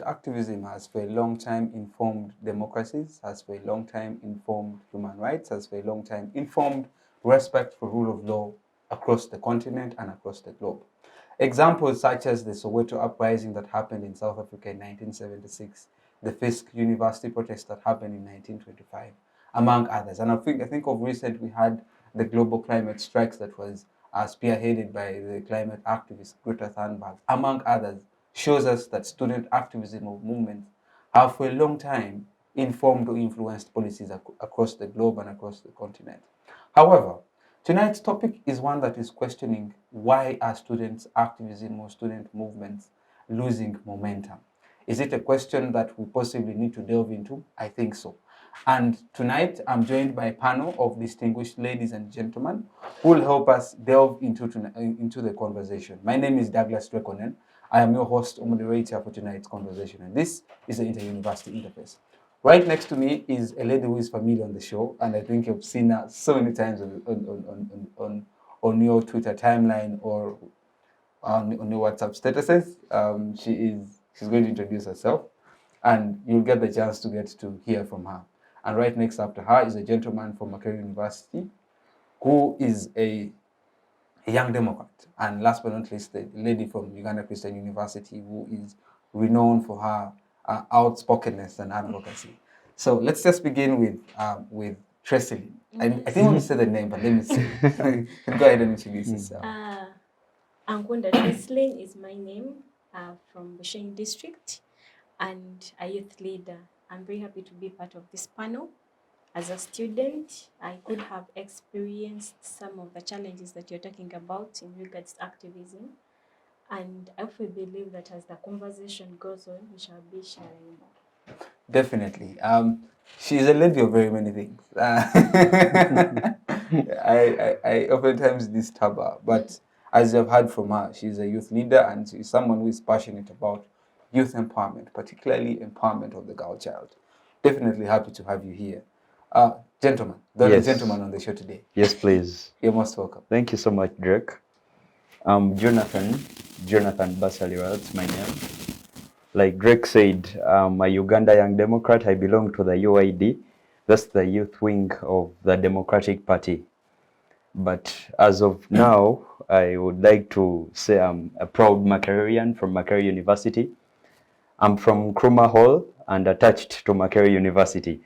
student activism has for a long time informed democracies, has for a long time informed human rights, has for a long time informed respect for rule of law across the continent and across the globe. Examples such as the Soweto uprising that happened in South Africa in 1976, the Fisk University protest that happened in 1925, among others. And I think of recent we had the global climate strikes that was spearheaded by the climate activist Greta Thunberg, among others, shows us that student activism of movements have for a long time informed or influenced policies across the globe and across the continent. However, tonight's topic is one that is questioning why are students' activism or student movements losing momentum? Is it a question that we possibly need to delve into? I think so. And tonight I'm joined by a panel of distinguished ladies and gentlemen who will help us delve into the conversation. My name is Douglas Drake. I am your host or moderator for tonight's conversation, and this is the Inter-University Interface. Right next to me is a lady who is familiar on the show, and I think you've seen her so many times on your Twitter timeline or on your WhatsApp statuses. She's going to introduce herself, and you'll get the chance to get to hear from her. And right next after her is a gentleman from Makerere University who is a young Democrat. And last but not least, the lady from Uganda Christian University who is renowned for her outspokenness and advocacy. So let's just begin with Trssyleen. I didn't want to say the name, but let me say it. Go ahead and introduce yourself. Ankunda Trssyleen is my name, from Bushenyi district, and a youth leader. I'm very happy to be part of this panel. As a student, I could have experienced some of the challenges that you're talking about in regards to activism. And I also believe that as the conversation goes on, we shall be sharing more. Definitely. She's a lady of very many things. I oftentimes disturb her, but as you've heard from her, she's a youth leader and she's someone who is passionate about youth empowerment, particularly empowerment of the girl child. Definitely happy to have you here. Gentlemen, the only gentleman on the show today. Yes, please. You're most welcome. Thank you so much, Drake. Jonathan Basalirwa, that's my name. Like Drake said, I'm a Uganda Young Democrat. I belong to the UID. That's the youth wing of the Democratic Party. But as of now, I would like to say I'm a proud Makererean from Makerere University. I'm from Nkrumah Hall and attached to Makerere University.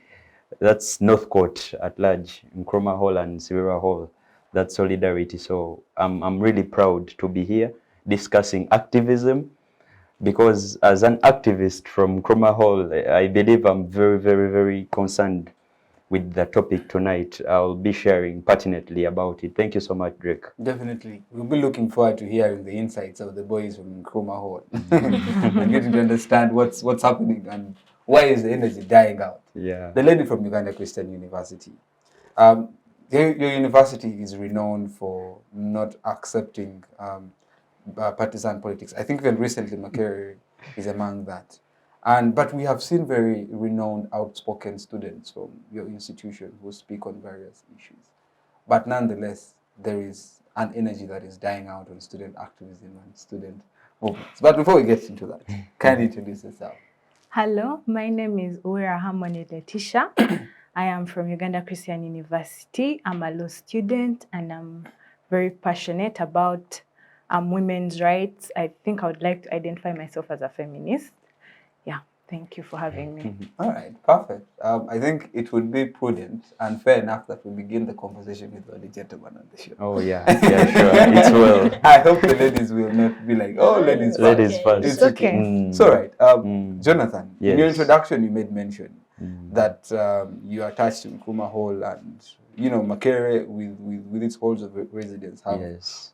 That's Northcourt at large, Nkrumah Hall and Uweera Hall. That's solidarity. So I'm really proud to be here discussing activism, because as an activist from Nkrumah Hall, I believe I'm very, very, very concerned with the topic tonight. I'll be sharing pertinently about it. Thank you so much, Drake. Definitely. We'll be looking forward to hearing the insights of the boys from Nkrumah Hall and getting to understand what's happening and why is the energy dying out. Yeah. The lady from Uganda Christian University. Your university is renowned for not accepting partisan politics. I think even recently Makerere is among that. But we have seen very renowned, outspoken students from your institution who speak on various issues. But nonetheless, there is an energy that is dying out on student activism and student movements. But before we get into that, kindly introduce yourself. Hello, my name is Uweera Harmony Leaticia. I am from Uganda Christian University. I'm a law student and I'm very passionate about women's rights. I think I would like to identify myself as a feminist. Yeah, thank you for having me. All right, perfect. I think it would be prudent and fair enough that we begin the conversation with the gentleman on the show. Oh, yeah, sure. It's well. I hope the ladies will not be like, oh, ladies first. Ladies first. It's okay. It's all right. Jonathan, in your Yes. introduction, you made mention that you are attached to Nkrumah Hall and, you know, Makerere with its halls of residence have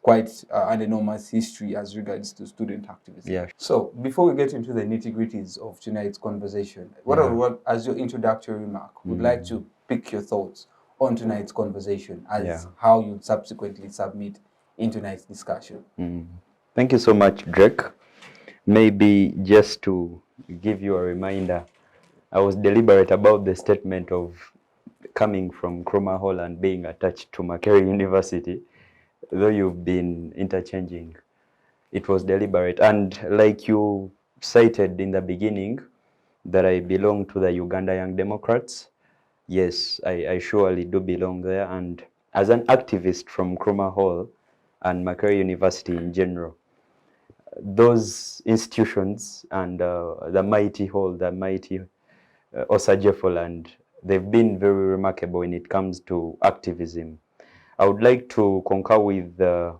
quite an enormous history as regards to student activism. Yeah. So before we get into the nitty-gritties of tonight's conversation, what as your introductory remark, would like to pick your thoughts on tonight's conversation as how you subsequently submit in tonight's discussion. Thank you so much, Drake. Maybe just to give you a reminder, I was deliberate about the statement of coming from Nkrumah Hall and being attached to Makerere University, though you've been interchanging. It was deliberate. And like you cited in the beginning that I belong to the Uganda Young Democrats. Yes, I surely do belong there. And as an activist from Nkrumah Hall and Makerere University in general, those institutions and the mighty hall, the mighty Osajefo land, they've been very remarkable when it comes to activism. I would like to concur with the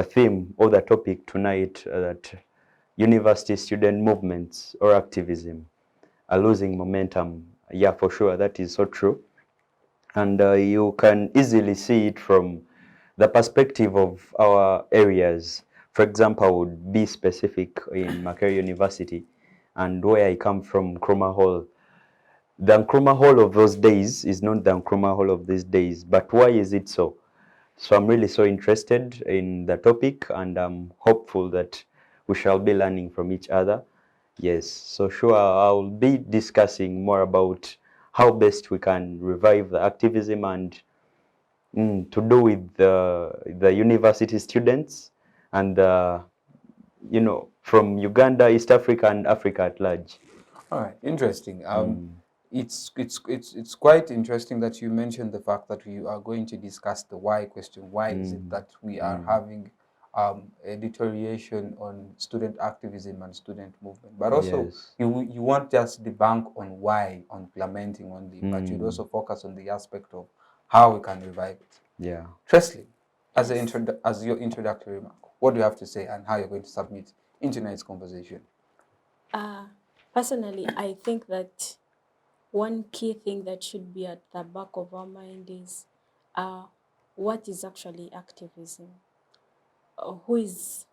theme or the topic tonight that university student movements or activism are losing momentum. Yeah, for sure, that is so true. And you can easily see it from the perspective of our areas. For example, I would be specific in Makerere University and where I come from, Nkrumah Hall. The Nkrumah Hall of those days is not the Nkrumah Hall of these days, but why is it so? So I'm really so interested in the topic, and I'm hopeful that we shall be learning from each other. Yes, so sure, I'll be discussing more about how best we can revive the activism and to do with the university students and you know, from Uganda, East Africa, and Africa at large. All right, interesting. It's quite interesting that you mentioned the fact that we are going to discuss the why question. Why is it that we are having a deterioration on student activism and student movement? But also, Yes. you won't just debunk on why, on lamenting only, but you'd also focus on the aspect of how we can revive it. Yeah. Trssyleen, as your introductory remark, what do you have to say and how you're going to submit into tonight's conversation? Personally, I think that one key thing that should be at the back of our mind is what is actually activism? Who is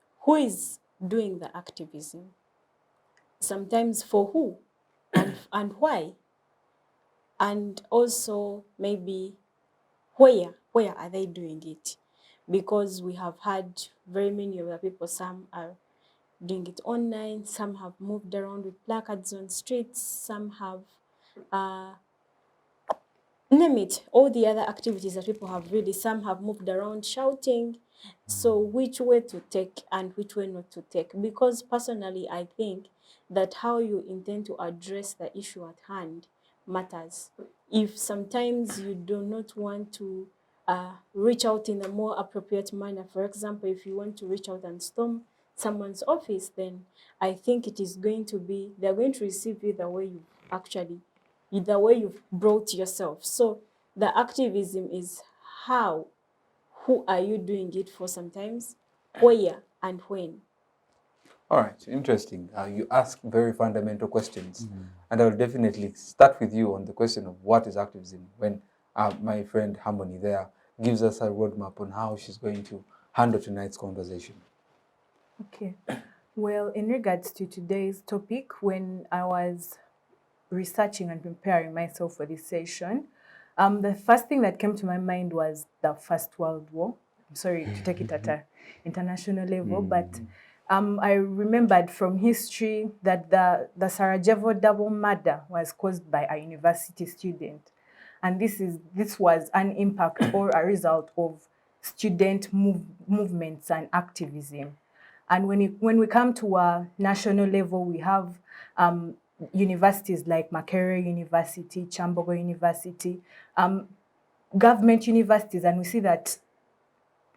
doing the activism? Sometimes for who and why? And also maybe where are they doing it? Because we have had very many of the people, some are doing it online, some have moved around with placards on streets, some have name it, all the other activities that people have really, some have moved around shouting. So which way to take and which way not to take? Because personally, I think that how you intend to address the issue at hand matters. If sometimes you do not want to reach out in a more appropriate manner, for example, if you want to reach out and storm someone's office, then I think it is going to be, they're going to receive you the way you actually, the way you've brought yourself. So the activism is how, who are you doing it for sometimes, where and when. All right, interesting. You ask very fundamental questions, and I will definitely start with you on the question of what is activism when my friend Harmony there gives us a roadmap on how she's going to handle tonight's conversation. Okay. Well, in regards to today's topic, when I was researching and preparing myself for this session, the first thing that came to my mind was the First World War. I'm sorry to take it at an international level, but I remembered from history that the Sarajevo double murder was caused by a university student. And this was an impact or a result of student movements and activism. And when we come to a national level, we have universities like Makerere University, Chambogo University, government universities, and we see that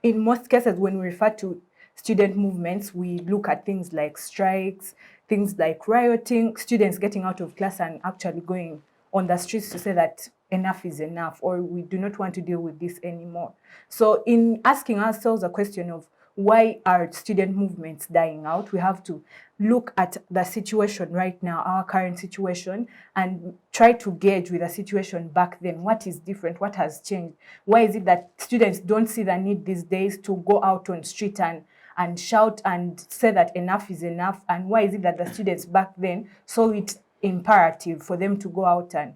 in most cases, when we refer to student movements, we look at things like strikes, things like rioting, students getting out of class and actually going on the streets to say that enough is enough, or we do not want to deal with this anymore. So in asking ourselves a question of why are student movements dying out, we have to look at the situation right now, our current situation, and try to gauge with the situation back then. What is different? What has changed? Why is it that students don't see the need these days to go out on street and shout and say that enough is enough? And why is it that the students back then saw it imperative for them to go out and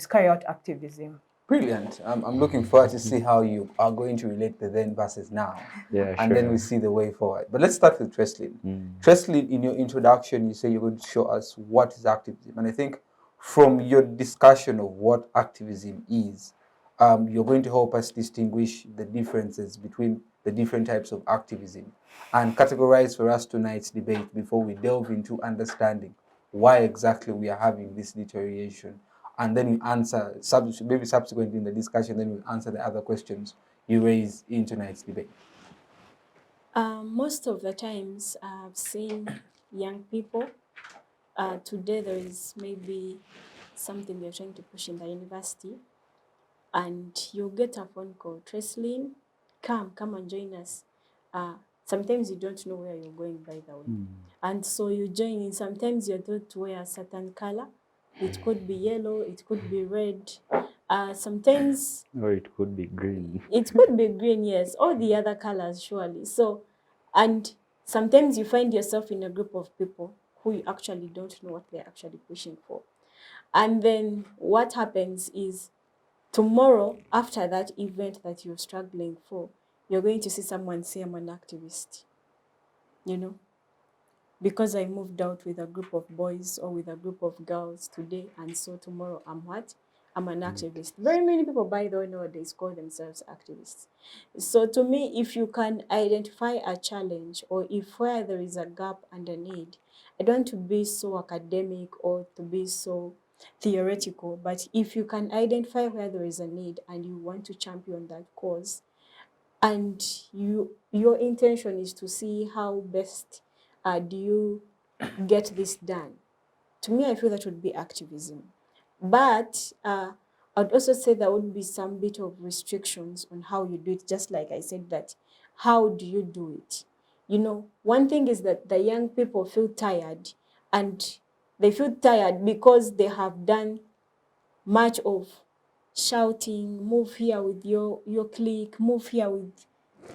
carry out activism? Brilliant. I'm looking forward to see how you are going to relate the then versus now. Yeah, and sure. then we see the way forward. But let's start with Trssyleen. Trssyleen, in your introduction, you say you're going to show us what is activism. And I think from your discussion of what activism is, you're going to help us distinguish the differences between the different types of activism, and categorize for us tonight's debate before we delve into understanding why exactly we are having this deterioration. And then we answer, maybe subsequently in the discussion, then we'll answer the other questions you raise in tonight's debate. Most of the times I've seen young people. Today there is maybe something they're trying to push in the university, and you'll get a phone call, Trssyleen, come and join us. Sometimes you don't know where you're going, by the way. And so you join in. Sometimes you're told to wear a certain color. It could be yellow, it could be red. Sometimes... Or it could be green. It could be green, yes. All the other colors, surely. So, and sometimes you find yourself in a group of people who you actually don't know what they're actually pushing for. And then what happens is, tomorrow, after that event that you're struggling for, you're going to see someone say, I'm an activist, you know, because I moved out with a group of boys or with a group of girls today, and so tomorrow I'm what? I'm an activist. Very many people, by the way, nowadays call themselves activists. So to me, if you can identify a challenge, or if where there is a gap and a need, I don't want to be so academic or to be so theoretical, but if you can identify where there is a need and you want to champion that cause, and your intention is to see how best do you get this done, to me, I feel that would be activism. But I'd also say there would be some bit of restrictions on how you do it, just like I said, that how do you do it? You know, one thing is that the young people feel tired, and they feel tired because they have done much of shouting, move here with your clique, move here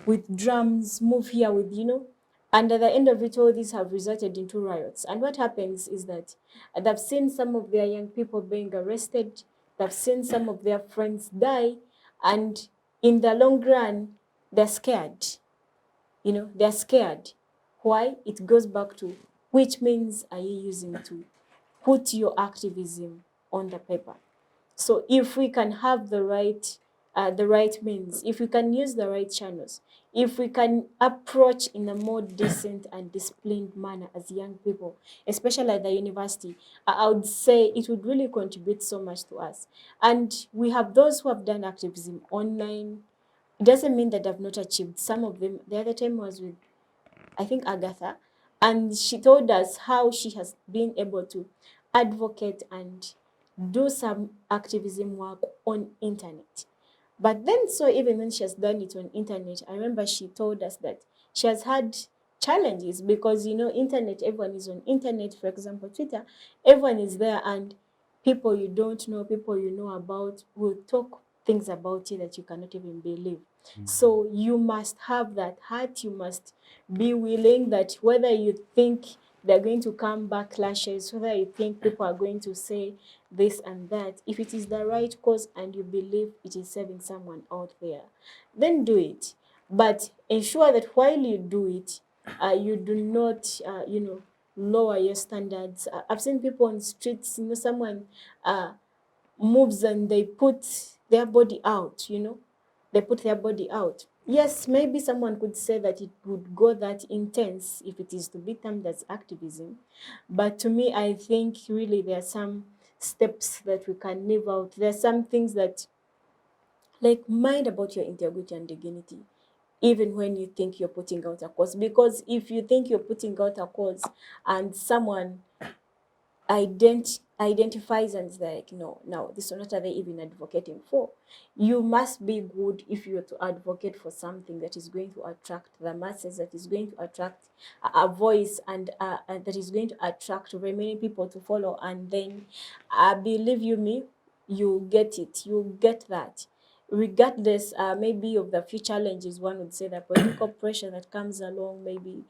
with drums, move here with, you know, and at the end of it, all these have resulted into riots. And what happens is that they've seen some of their young people being arrested, they've seen some of their friends die, and in the long run, they're scared. You know, they're scared. Why? It goes back to which means are you using to put your activism on the paper. So if we can have the right means, if we can use the right channels, if we can approach in a more decent and disciplined manner as young people, especially at the university, I would say it would really contribute so much to us. And we have those who have done activism online. It doesn't mean that I've not achieved. Some of them, the other time was with, I think, Agatha, and she told us how she has been able to advocate and do some activism work on internet. But then, so even when she has done it on internet, I remember she told us that she has had challenges because, you know, internet, everyone is on internet. For example, Twitter, everyone is there, and people you don't know, people you know about will talk things about you that you cannot even believe. So you must have that heart. You must be willing that whether you think they're going to come backlashes, whether you think people are going to say this and that, if it is the right cause and you believe it is serving someone out there, then do it. But ensure that while you do it, you do not, you know, lower your standards. I've seen people on streets, you know, someone moves and they put their body out, you know, they put their body out. Yes, maybe someone could say that it would go that intense if it is to be termed as activism. But to me, I think really there are some steps that we can live out. There are some things that, like, mind about your integrity and dignity, even when you think you're putting out a cause. Because if you think you're putting out a cause and someone identifies and is like, no, this is what are they even advocating for? You must be good if you are to advocate for something that is going to attract the masses, that is going to attract a voice, and that is going to attract very many people to follow. And then, believe you me, you get it. You get that. Regardless, maybe of the few challenges, one would say the political pressure that comes along, maybe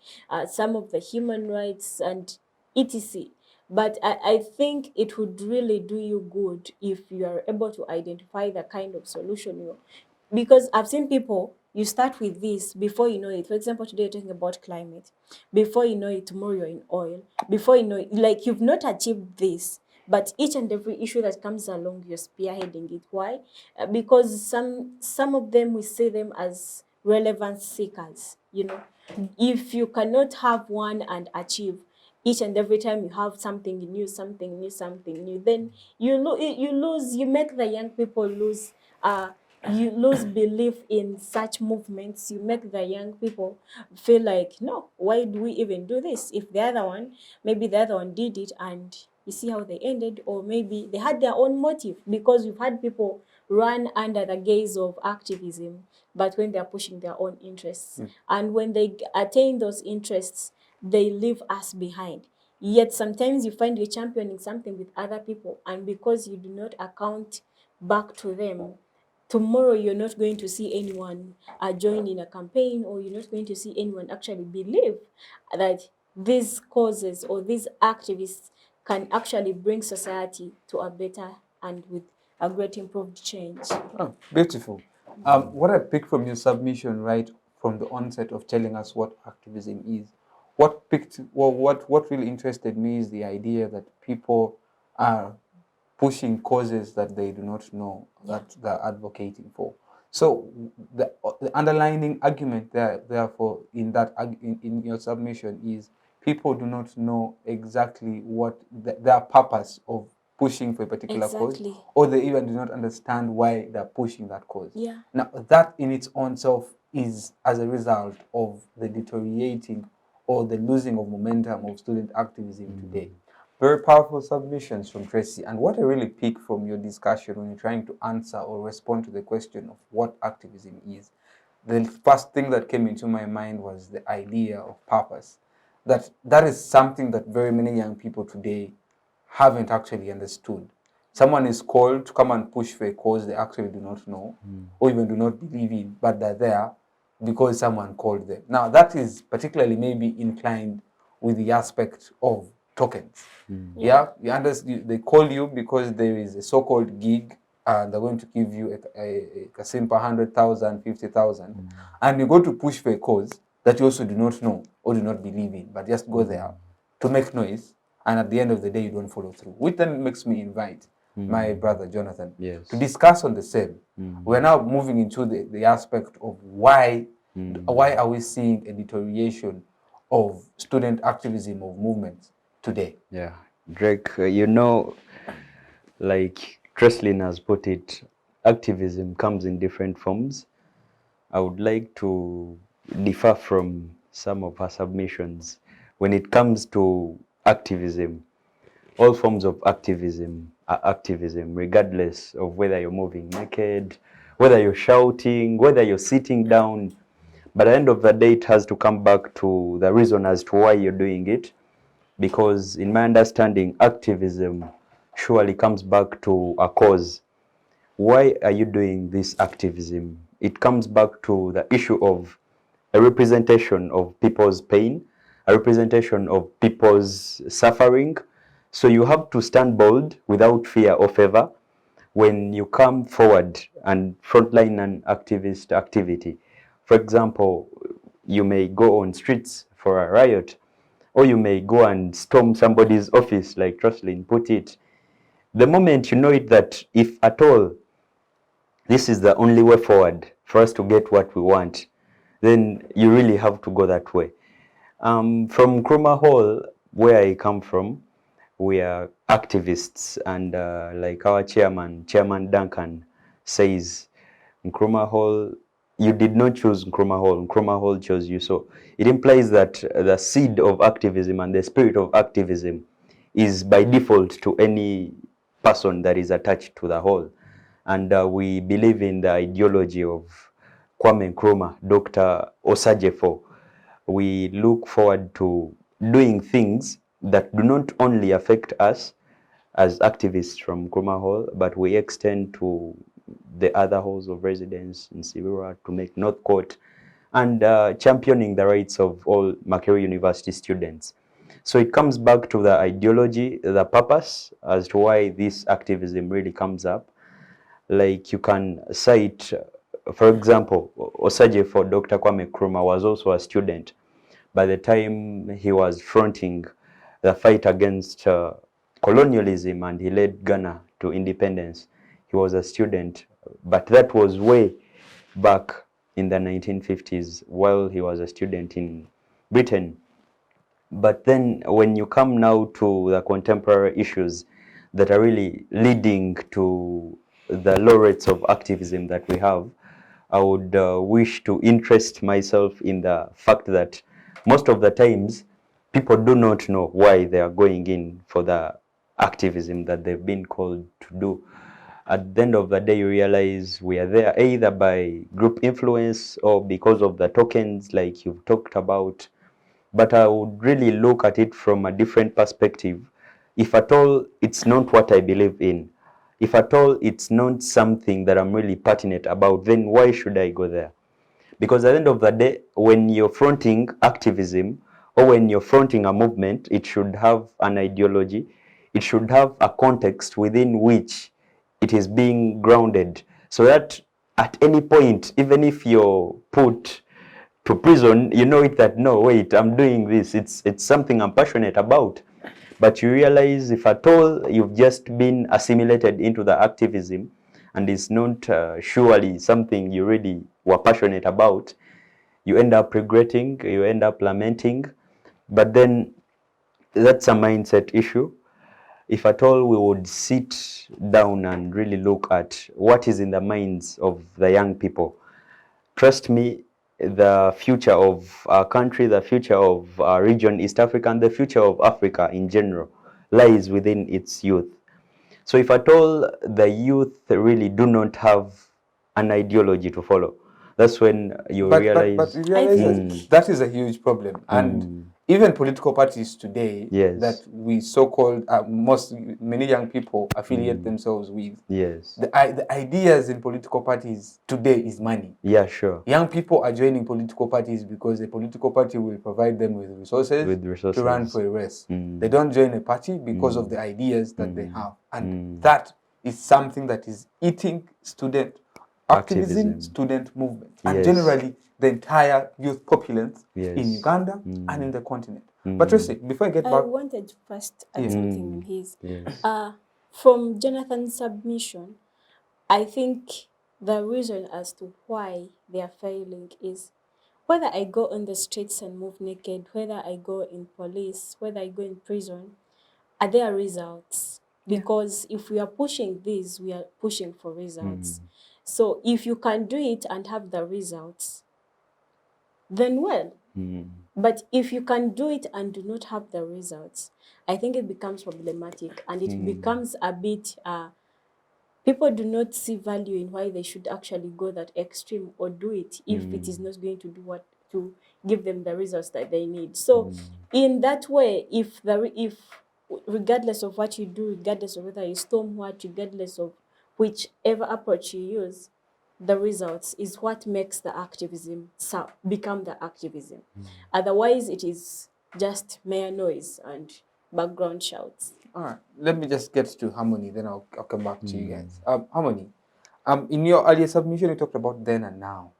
some of the human rights and etc. But I think it would really do you good if you are able to identify the kind of solution you, because I've seen people, you start with this, before you know it. For example, today you're talking about climate. Before you know it, tomorrow you're in oil. Before you know it, like, you've not achieved this, but each and every issue that comes along, you're spearheading it. Why? Because some of them, we see them as relevance seekers, you know. If you cannot have one and achieve each and every time you have something new, then you make the young people lose you lose belief in such movements. You make the young people feel like, no, why do we even do this? If maybe the other one did it and you see how they ended, or maybe they had their own motive, because we've had people run under the gaze of activism, but when they're pushing their own interests, and when they attain those interests, they leave us behind. Yet sometimes you find you're championing something with other people, and because you do not account back to them, tomorrow you're not going to see anyone join in a campaign, or you're not going to see anyone actually believe that these causes or these activists can actually bring society to a better and with a great improved change. Oh, beautiful. What I picked from your submission right from the onset of telling us what activism is, what really interested me is the idea that people are pushing causes that they do not know that they're advocating for. So the underlying argument therefore in your submission is people do not know exactly what their purpose of pushing for a particular cause, or they even do not understand why they're pushing that cause. Now that in its own self is as a result of the deteriorating or the losing of momentum of student activism today. Very powerful submissions from Tracy. And what I really pick from your discussion when you're trying to answer or respond to the question of what activism is, the first thing that came into my mind was the idea of purpose. That is something that very many young people today haven't actually understood. Someone is called to come and push for a cause they actually do not know or even do not believe in, but they're there because someone called them. Now, that is particularly maybe inclined with the aspect of tokens. Yeah, you understand, they call you because there is a so-called gig and they're going to give you a simple 100,000, 50,000, and you go to push for a cause that you also do not know or do not believe in, but just go there to make noise, and at the end of the day you don't follow through. Which then makes me invite my brother Jonathan to discuss on the same. We're now moving into the aspect of why are we seeing a deterioration of student activism, of movements today? Yeah, Drake, you know, like Trssyleen has put it, activism comes in different forms. I would like to differ from some of her submissions. When it comes to activism, all forms of activism are activism, regardless of whether you're moving naked, whether you're shouting, whether you're sitting down. But at the end of the day, it has to come back to the reason as to why you're doing it. Because in my understanding, activism surely comes back to a cause. Why are you doing this activism? It comes back to the issue of a representation of people's pain, a representation of people's suffering. So you have to stand bold without fear or favor when you come forward and frontline an activist activity. For example, you may go on streets for a riot, or you may go and storm somebody's office, like Trssyleen put it. The moment you know it that if at all this is the only way forward for us to get what we want, then you really have to go that way. From Nkrumah Hall, where I come from, we are activists, and like our Chairman Duncan says, Nkrumah Hall, you did not choose Nkrumah Hall chose you. So it implies that the seed of activism and the spirit of activism is by default to any person that is attached to the hall. And we believe in the ideology of Kwame Nkrumah, Dr. Osajefo. We look forward to doing things that do not only affect us as activists from Nkrumah Hall, but we extend to the other halls of residence in Civic to make North Court, and championing the rights of all Makerere University students. So it comes back to the ideology, the purpose as to why this activism really comes up. Like you can cite, for example, Osajefo, Dr. Kwame Nkrumah was also a student. By the time he was fronting the fight against colonialism and he led Ghana to independence, he was a student. But that was way back in the 1950s while he was a student in Britain. But then when you come now to the contemporary issues that are really leading to the low rates of activism that we have, I would wish to interest myself in the fact that most of the times people do not know why they are going in for the activism that they've been called to do. At the end of the day, you realize we are there either by group influence or because of the tokens like you've talked about. But I would really look at it from a different perspective. If at all it's not what I believe in, if at all it's not something that I'm really passionate about, then why should I go there? Because at the end of the day, when you're fronting activism or when you're fronting a movement, it should have an ideology. It should have a context within which it is being grounded, so that at any point, even if you're put to prison, you know it that, no, wait, I'm doing this. It's something I'm passionate about. But you realize if at all you've just been assimilated into the activism and it's not surely something you really were passionate about, you end up regretting, you end up lamenting. But then that's a mindset issue. If at all we would sit down and really look at what is in the minds of the young people, trust me, the future of our country, the future of our region, East Africa, and the future of Africa in general lies within its youth. So if at all the youth really do not have an ideology to follow, that's when you realize. But you realize think- that is a huge problem. And even political parties today Yes. that we so-called, many young people affiliate themselves with, Yes. the ideas in political parties today is money. Yeah, sure. Young people are joining political parties because a political party will provide them with resources, to run for a race. They don't join a party because of the ideas that they have. And that is something that is eating student activism, student movement, and Yes. generally the entire youth populace Yes. in Uganda and in the continent. But Tracy, before I get I back, wanted to first add something on his. Yes. From Jonathan's submission, I think the reason as to why they are failing is whether I go on the streets and move naked, whether I go in police, whether I go in prison, are there results? Because if we are pushing this, we are pushing for results. So if you can do it and have the results, then well. But if you can do it and do not have the results, I think it becomes problematic and it becomes a bit, people do not see value in why they should actually go that extreme or do it if it is not going to do what to give them the results that they need. So in that way, if regardless of what you do, regardless of whether you storm what, regardless of whichever approach you use, the results is what makes the activism become the activism. Otherwise, it is just mere noise and background shouts. all right, let me just get to Harmony, then I'll come back to you guys. Harmony, in your earlier submission, you talked about then and now.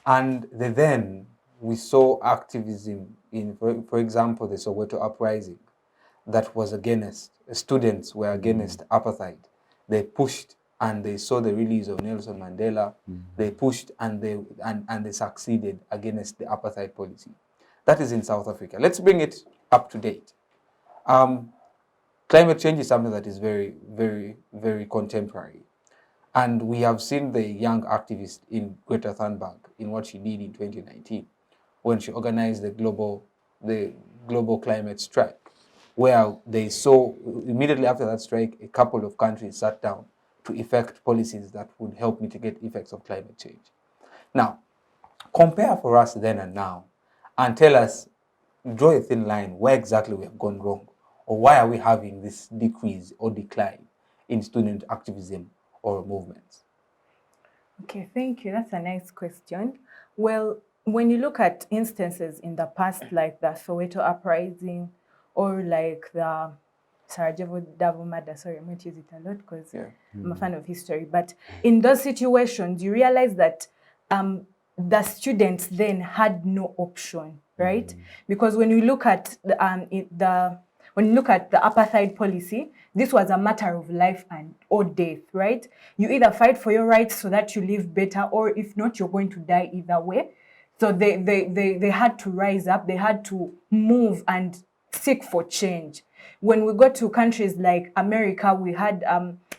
And then we saw activism in, for example, the Soweto uprising that was against, students were against apartheid. They pushed and they saw the release of Nelson Mandela. They pushed and they succeeded against the apartheid policy. That is in South Africa. Let's bring it up to date. Climate change is something that is very, very, very contemporary. And we have seen the young activist in Greta Thunberg in what she did in 2019 when she organized the global climate strike, where they saw immediately after that strike, a couple of countries sat down to effect policies that would help mitigate effects of climate change. Now, compare for us then and now and tell us, draw a thin line, where exactly we have gone wrong, or why are we having this decrease or decline in student activism or movements? Okay, thank you. That's a nice question. Well, when you look at instances in the past, like the Soweto uprising or like the Sarajevo double murder, sorry, I'm going to use it a lot because I'm a fan of history, but in those situations, you realize that the students then had no option, right? Because when you look at when you look at the apartheid policy, this was a matter of life and or death, right? You either fight for your rights so that you live better, or if not, you're going to die either way. So they had to rise up, they had to move and seek for change. When we go to countries like America, we had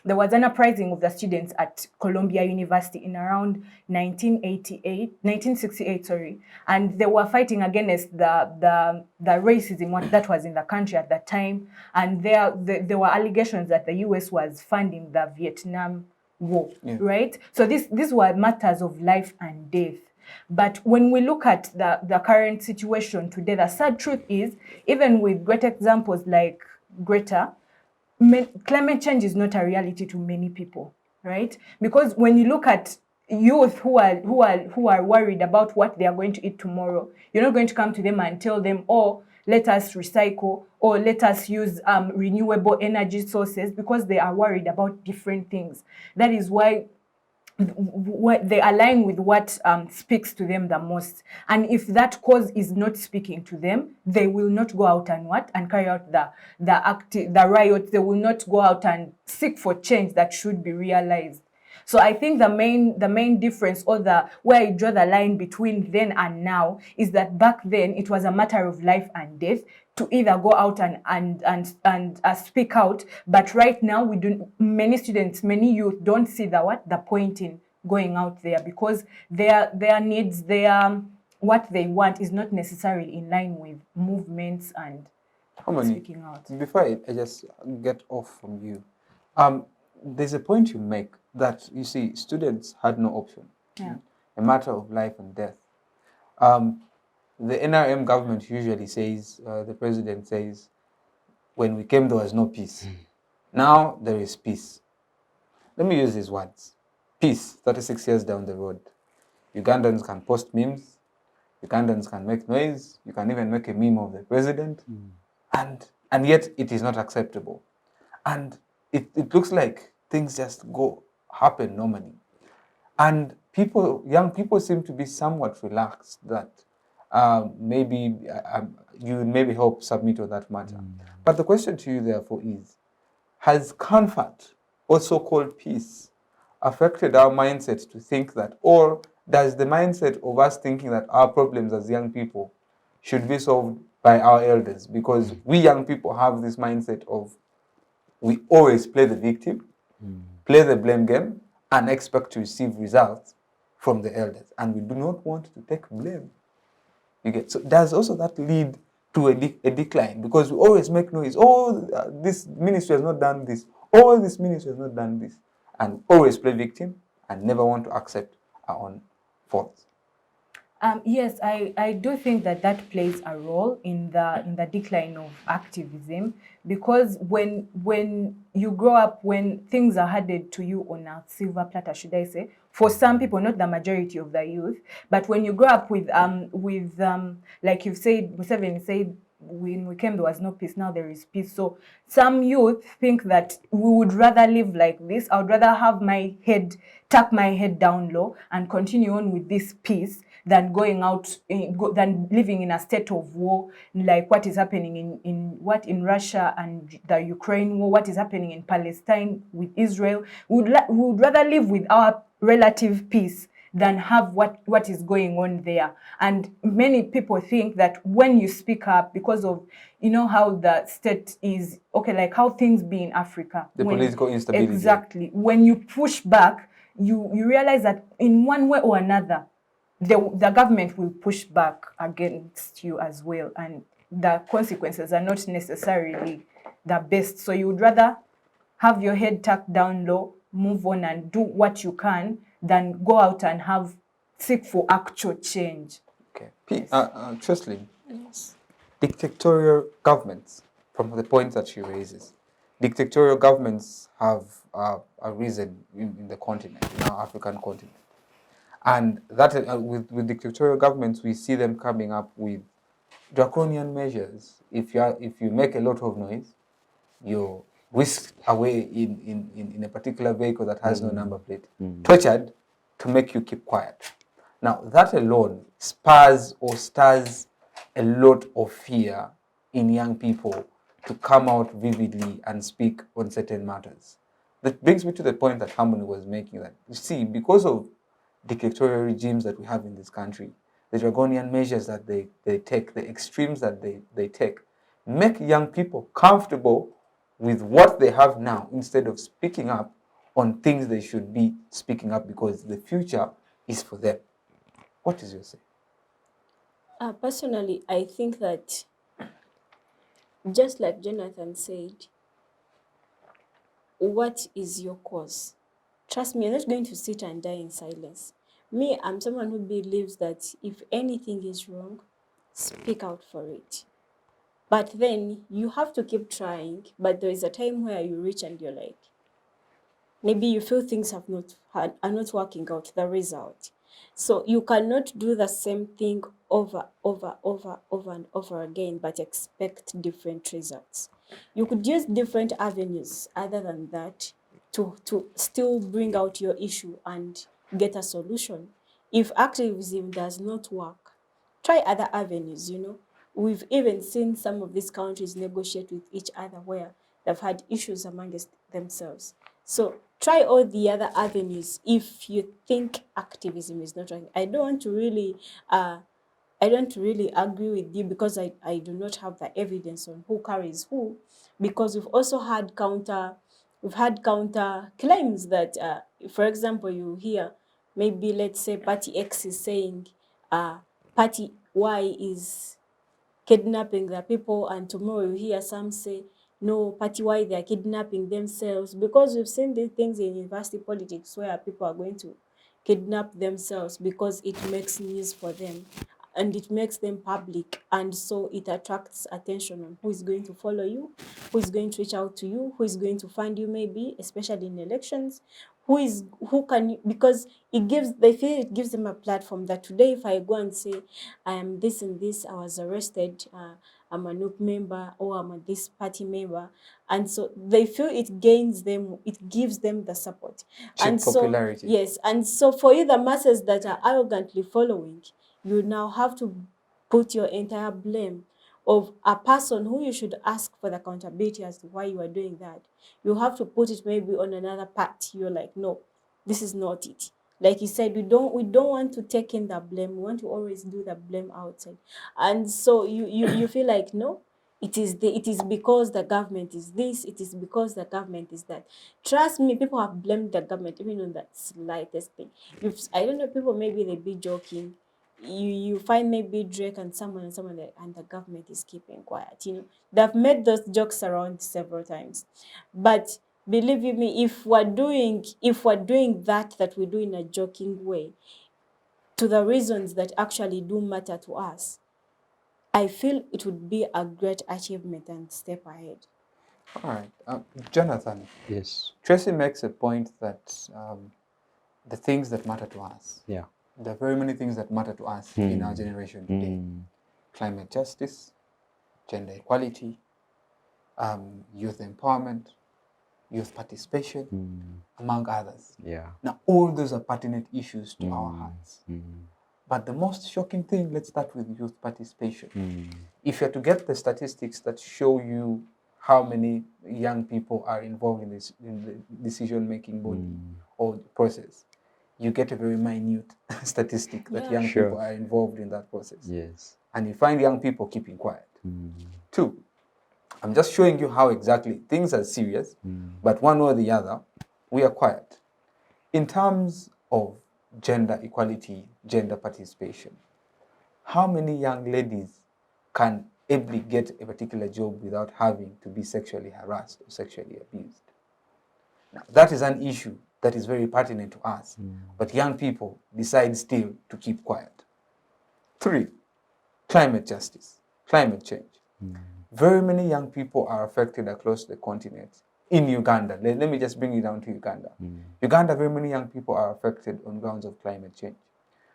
there was an uprising of the students at Columbia University in around 1968, sorry, and they were fighting against the racism that was in the country at that time, and there were allegations that the US was funding the Vietnam War, right? So these were matters of life and death. But when we look at the current situation today, the sad truth is, even with great examples like Greta, climate change is not a reality to many people, right? Because when you look at youth who are worried about what they are going to eat tomorrow, you're not going to come to them and tell them, oh, let us recycle or let us use renewable energy sources, because they are worried about different things. That is why they align with what speaks to them the most. And if that cause is not speaking to them, they will not go out and carry out the riots. They will not go out and seek for change that should be realized. So I think the main difference, or where I draw the line between then and now, is that back then it was a matter of life and death to either go out and speak out. But right now, many students, many youth don't see the point in going out there, because their needs, what they want is not necessarily in line with movements and speaking out. Before I just get off from you, there's a point you make that, you see, students had no option. Yeah. A matter of life and death. The NRM government usually says, the president says, when we came there was no peace. Now there is peace. Let me use these words. Peace, 36 years down the road. Ugandans can post memes. Ugandans can make noise. You can even make a meme of the president. And yet it is not acceptable. And it looks like things just happen normally. And young people seem to be somewhat relaxed that maybe you maybe help submit on that matter. But the question to you therefore is, has comfort, also called peace, affected our mindset to think that, or does the mindset of us thinking that our problems as young people should be solved by our elders? Because we young people have this mindset of, we always play the victim, play the blame game, and expect to receive results from the elders. And we do not want to take blame. So does also that lead to a decline? Because we always make noise, oh, this ministry has not done this, oh, this ministry has not done this, and always play victim and never want to accept our own faults. Yes, I do think that plays a role in the decline of activism, because when you grow up, when things are handed to you on a silver platter, should I say, for some people, not the majority of the youth, but when you grow up with like you've said, Museveni said, when we came there was no peace, now there is peace. So some youth think that we would rather live like this. I would rather have tuck my head down low and continue on with this peace than going out, than living in a state of war, like what is happening in Russia and the Ukraine war, what is happening in Palestine with Israel. We would rather live with our relative peace than have what is going on there. And many people think that when you speak up, because of, how the state is, like how things be in Africa. The political instability. Exactly. When you push back, you realize that in one way or another, the government will push back against you as well. And the consequences are not necessarily the best. So you would rather have your head tucked down low, move on and do what you can, than go out and seek for actual change. Okay. Trssyleen, yes. Dictatorial governments, from the point that she raises, dictatorial governments have arisen in the continent, in our African continent. And that with dictatorial governments, we see them coming up with draconian measures. If you make a lot of noise, you're whisked away in a particular vehicle that has no number plate, tortured to make you keep quiet. Now, that alone stirs a lot of fear in young people to come out vividly and speak on certain matters. That brings me to the point that Harmony was making, that you see, because of dictatorial regimes that we have in this country, the draconian measures that they take, the extremes that they take, make young people comfortable with what they have now instead of speaking up on things they should be speaking up, because the future is for them. What is your say? Personally, I think that, just like Jonathan said, what is your cause? Trust me, you're not going to sit and die in silence. Me, I'm someone who believes that if anything is wrong, speak out for it. But then you have to keep trying, but there is a time where you reach and you're like, maybe you feel things are not working out, the result. So you cannot do the same thing over and over again, but expect different results. You could use different avenues other than that to still bring out your issue and get a solution. If activism does not work, try other avenues, you know. We've even seen some of these countries negotiate with each other where they've had issues amongst themselves. So try all the other avenues if you think activism is not right. I don't really agree with you, because I do not have the evidence on who carries who, because we've had counter claims that, for example, you hear maybe, let's say, party X is saying party Y is kidnapping the people, and tomorrow you hear some say, no, party Y, they are kidnapping themselves, because we've seen these things in university politics where people are going to kidnap themselves because it makes news for them and it makes them public, and so it attracts attention on who is going to follow you, who is going to reach out to you, who is going to fund you, maybe especially in elections, because they feel it gives them a platform that today if I go and say I am this and this, I was arrested, I'm a NUP member, or I'm a this party member, and so they feel it gives them the support. Cheap And popularity. so, yes, and so for you, the masses that are arrogantly following, you now have to put your entire blame of a person who you should ask for the accountability as to why you are doing that. You have to put it maybe on another part. You're like, no, this is not it. Like you said, we don't want to take in the blame. We want to always do the blame outside. And so you feel like, no, it is because the government is this, it is because the government is that. Trust me, people have blamed the government even on that slightest thing. I don't know, people maybe they be joking. You find maybe Drake and someone there, and the government is keeping quiet. You know, they've made those jokes around several times. But believe you me, if we're doing that we do in a joking way, to the reasons that actually do matter to us, I feel it would be a great achievement and step ahead. All right. Jonathan, Yes. Tracy makes a point that the things that matter to us, Yeah. there are very many things that matter to us in our generation today. Climate justice, gender equality, youth empowerment, youth participation, among others. Yeah. Now, all those are pertinent issues to our hearts. But the most shocking thing, let's start with youth participation. If you're to get the statistics that show you how many young people are involved in the decision-making body or process, you get a very minute statistic that young people are involved in that process. Yes. And you find young people keeping quiet. Two, I'm just showing you how exactly things are serious, but one way or the other, we are quiet. In terms of gender equality, gender participation, how many young ladies can ably get a particular job without having to be sexually harassed or sexually abused? Now, that is an issue that is very pertinent to us, but young people decide still to keep quiet. Three, climate justice, climate change. Very many young people are affected across the continent. In Uganda, let me just bring it down to Uganda. Uganda, very many young people are affected on grounds of climate change.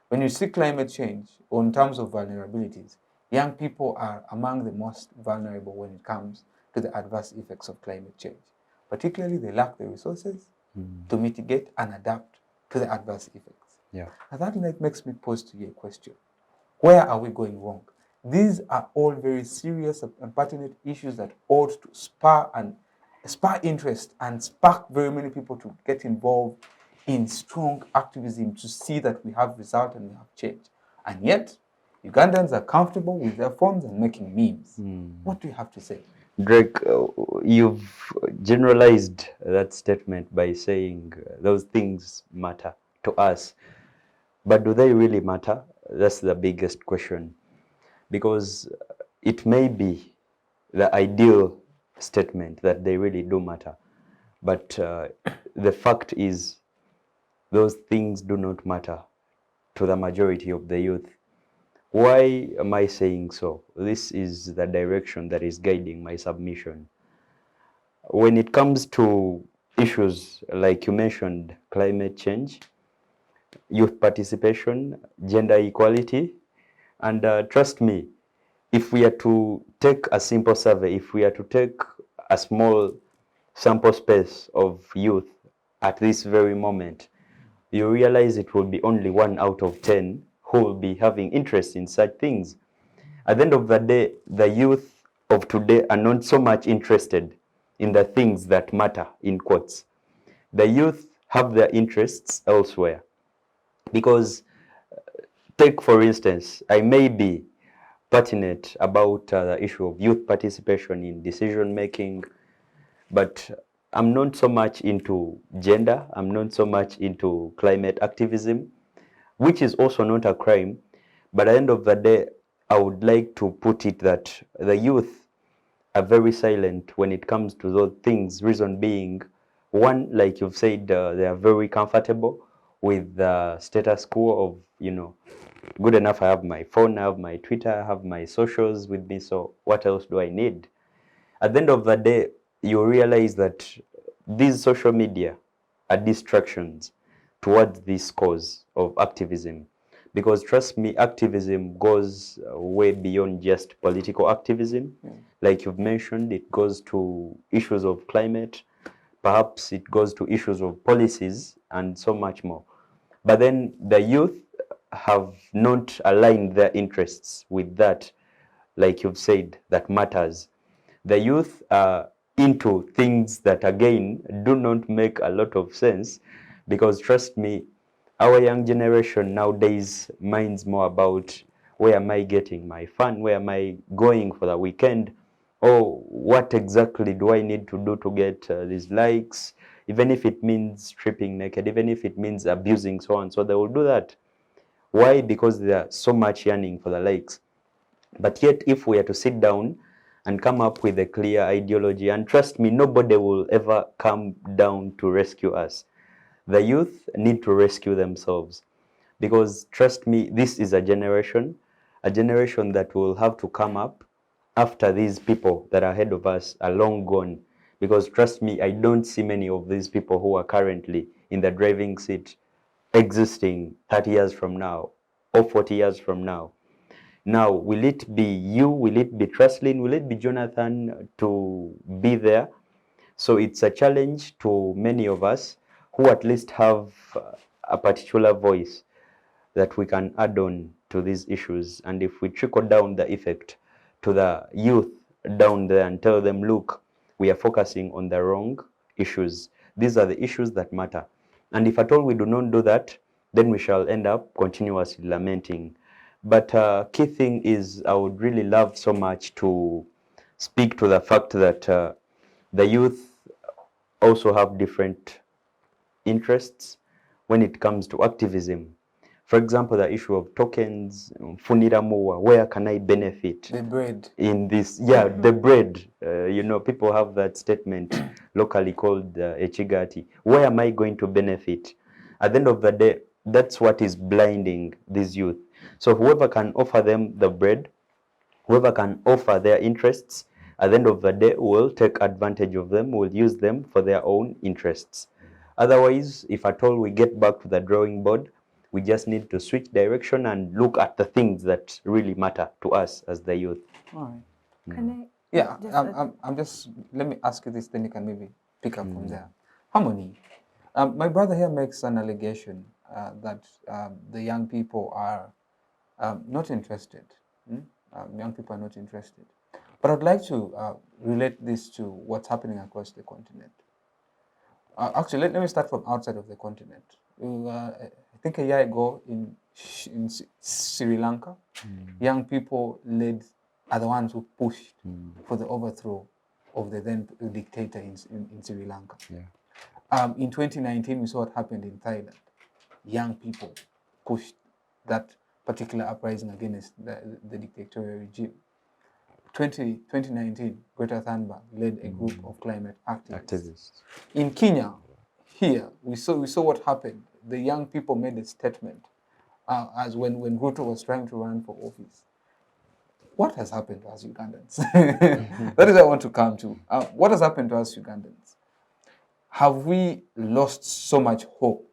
When you see climate change, or in terms of vulnerabilities, young people are among the most vulnerable when it comes to the adverse effects of climate change. Particularly, they lack the resources to mitigate and adapt to the adverse effects. Yeah. And that makes me pose to you a question. Where are we going wrong? These are all very serious and pertinent issues that ought to spur interest and spark very many people to get involved in strong activism to see that we have result and we have change. And yet, Ugandans are comfortable with their phones and making memes. What do you have to say? Drake, you've generalized that statement by saying those things matter to us. But do they really matter? That's the biggest question. Because it may be the ideal statement that they really do matter. But the fact is, those things do not matter to the majority of the youth. Why am I saying so? This is the direction that is guiding my submission. When it comes to issues like you mentioned, climate change, youth participation, gender equality, and trust me, if we are to take a simple survey, if we are to take a small sample space of youth at this very moment, you realize it will be only 1 out of 10 who will be having interest in such things. At the end of the day, the youth of today are not so much interested in the things that matter, in quotes. The youth have their interests elsewhere. Because, take for instance, I may be passionate about the issue of youth participation in decision making, but I'm not so much into gender, I'm not so much into climate activism, which is also not a crime. But at the end of the day, I would like to put it that the youth are very silent when it comes to those things. Reason being, one, like you've said, they are very comfortable with the status quo of, good enough, I have my phone, I have my Twitter, I have my socials with me, so what else do I need? At the end of the day, you realize that these social media are distractions towards this cause of activism. Because trust me, activism goes way beyond just political activism. Like you've mentioned, it goes to issues of climate, perhaps it goes to issues of policies and so much more. But then the youth have not aligned their interests with that, like you've said, that matters. The youth are into things that, again, do not make a lot of sense, because trust me, our young generation nowadays minds more about where am I getting my fun, where am I going for the weekend, or what exactly do I need to do to get these likes, even if it means stripping naked, even if it means abusing so on. So they will do that. Why? Because they are so much yearning for the likes. But yet, if we are to sit down and come up with a clear ideology, and trust me, nobody will ever come down to rescue us. The youth need to rescue themselves, because trust me, this is a generation that will have to come up after these people that are ahead of us are long gone. Because trust me, I don't see many of these people who are currently in the driving seat existing 30 years from now or 40 years from now. Now, will it be you? Will it be Trssyleen? Will it be Jonathan to be there? So it's a challenge to many of us who at least have a particular voice that we can add on to these issues. And if we trickle down the effect to the youth down there and tell them, look, we are focusing on the wrong issues. These are the issues that matter. And if at all we do not do that, then we shall end up continuously lamenting. But key thing is, I would really love so much to speak to the fact that the youth also have different interests when it comes to activism. For example, the issue of tokens, funira mua, where can I benefit? The bread. In this, yeah, the bread. People have that statement locally called echigati. Where am I going to benefit? At the end of the day, that's what is blinding these youth. So whoever can offer them the bread, whoever can offer their interests, at the end of the day will take advantage of them, will use them for their own interests. Otherwise, if at all we get back to the drawing board, we just need to switch direction and look at the things that really matter to us as the youth. All right. Can I? Yeah, just let me ask you this, then you can maybe pick up from there. Harmony, my brother here makes an allegation that the young people are not interested Young people are not interested. But I'd like to relate this to what's happening across the continent. Actually, let me start from outside of the continent. I think a year ago in Sri Lanka, young people are the ones who pushed for the overthrow of the then dictator in Sri Lanka. Yeah. In 2019, we saw what happened in Thailand. Young people pushed that particular uprising against the dictatorial regime. 2019, Greta Thunberg led a group of climate activists. In Kenya, here, we saw what happened. The young people made a statement as when Ruto was trying to run for office. What has happened to us Ugandans? That is what I want to come to. What has happened to us Ugandans? Have we lost so much hope?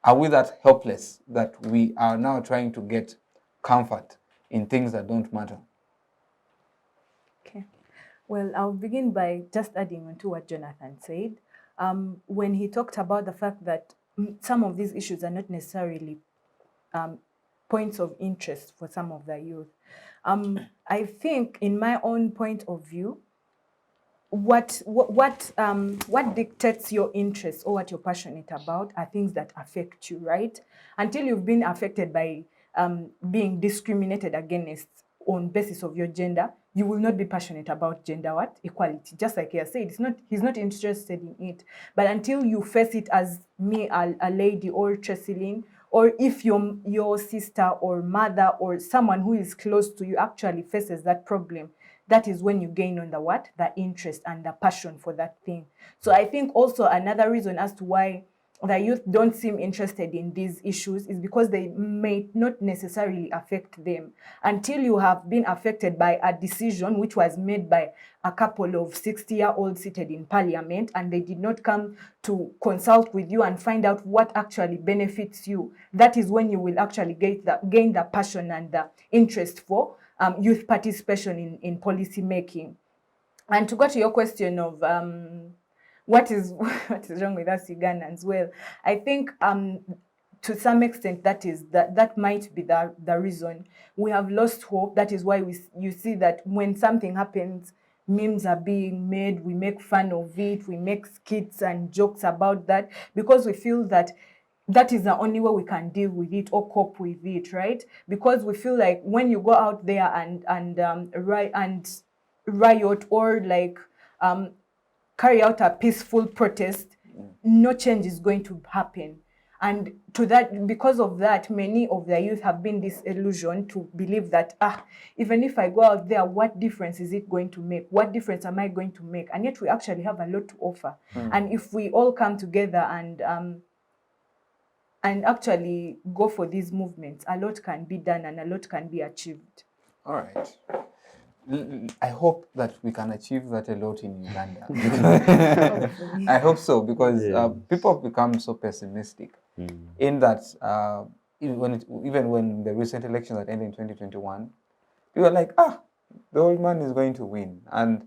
Are we that helpless that we are now trying to get comfort in things that don't matter? Okay. Well, I'll begin by just adding on to what Jonathan said. When he talked about the fact that some of these issues are not necessarily points of interest for some of the youth. I think, in my own point of view, what dictates your interest or what you're passionate about are things that affect you, right? Until you've been affected by being discriminated against on basis of your gender, you will not be passionate about gender equality. Just like he said, he's not interested in it. But until you face it as me, a lady, or Trssyleen, or if your sister or mother or someone who is close to you actually faces that problem, that is when you gain on the interest and the passion for that thing. So I think also another reason as to why the youth don't seem interested in these issues is because they may not necessarily affect them until you have been affected by a decision which was made by a couple of 60-year-olds seated in parliament, and they did not come to consult with you and find out what actually benefits you. That is when you will actually gain the passion and the interest for youth participation in policy making. And to go to your question of what is wrong with us Ugandans? Well, I think to some extent that might be the reason. We have lost hope. That is why you see that when something happens, memes are being made, we make fun of it, we make skits and jokes about that, because we feel that that is the only way we can deal with it or cope with it, right? Because we feel like when you go out there and riot or like carry out a peaceful protest, no change is going to happen. And to that, because of that, many of the youth have been disillusioned to believe that, even if I go out there, what difference is it going to make? What difference am I going to make? And yet we actually have a lot to offer. And if we all come together and actually go for these movements, a lot can be done and a lot can be achieved. All right. I hope that we can achieve that a lot in Uganda. I hope so, because people have become so pessimistic in that even when the recent elections that ended in 2021, people were like, the old man is going to win. And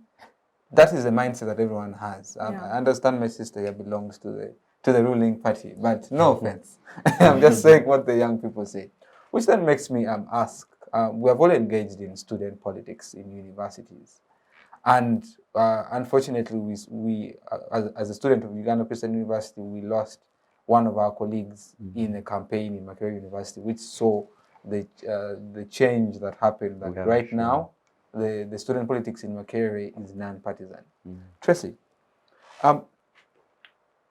that is the mindset that everyone has. I understand my sister here belongs to the ruling party, but no offense. I'm just saying what the young people say. Which then makes me ask, we have all engaged in student politics in universities. And unfortunately, we as a student of Uganda Christian University, we lost one of our colleagues in a campaign in Makerere University, which saw the change that happened. That right now, the student politics in Makerere is non-partisan. Tracy,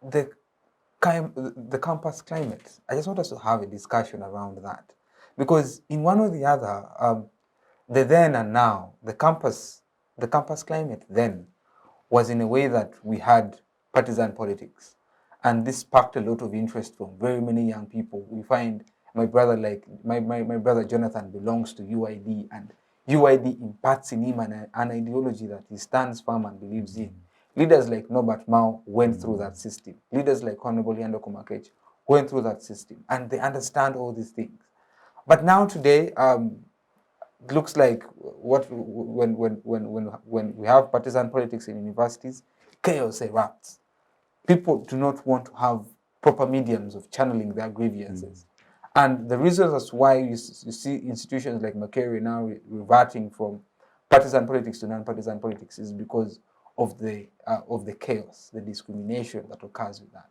the campus climate, I just want us to have a discussion around that. Because in one or the other, the then and now, the campus climate then was in a way that we had partisan politics. And this sparked a lot of interest from very many young people. We find my brother, my brother Jonathan belongs to UID, and UID imparts in him an ideology that he stands firm and believes in. Leaders like Norbert Mao went through that system. Leaders like Honorable Yando Komakech went through that system, and they understand all these things. But now today, it looks like when we have partisan politics in universities, chaos erupts. People do not want to have proper mediums of channeling their grievances. And the reasons as why you see institutions like Makerere now reverting from partisan politics to non-partisan politics is because of the chaos, the discrimination that occurs with that.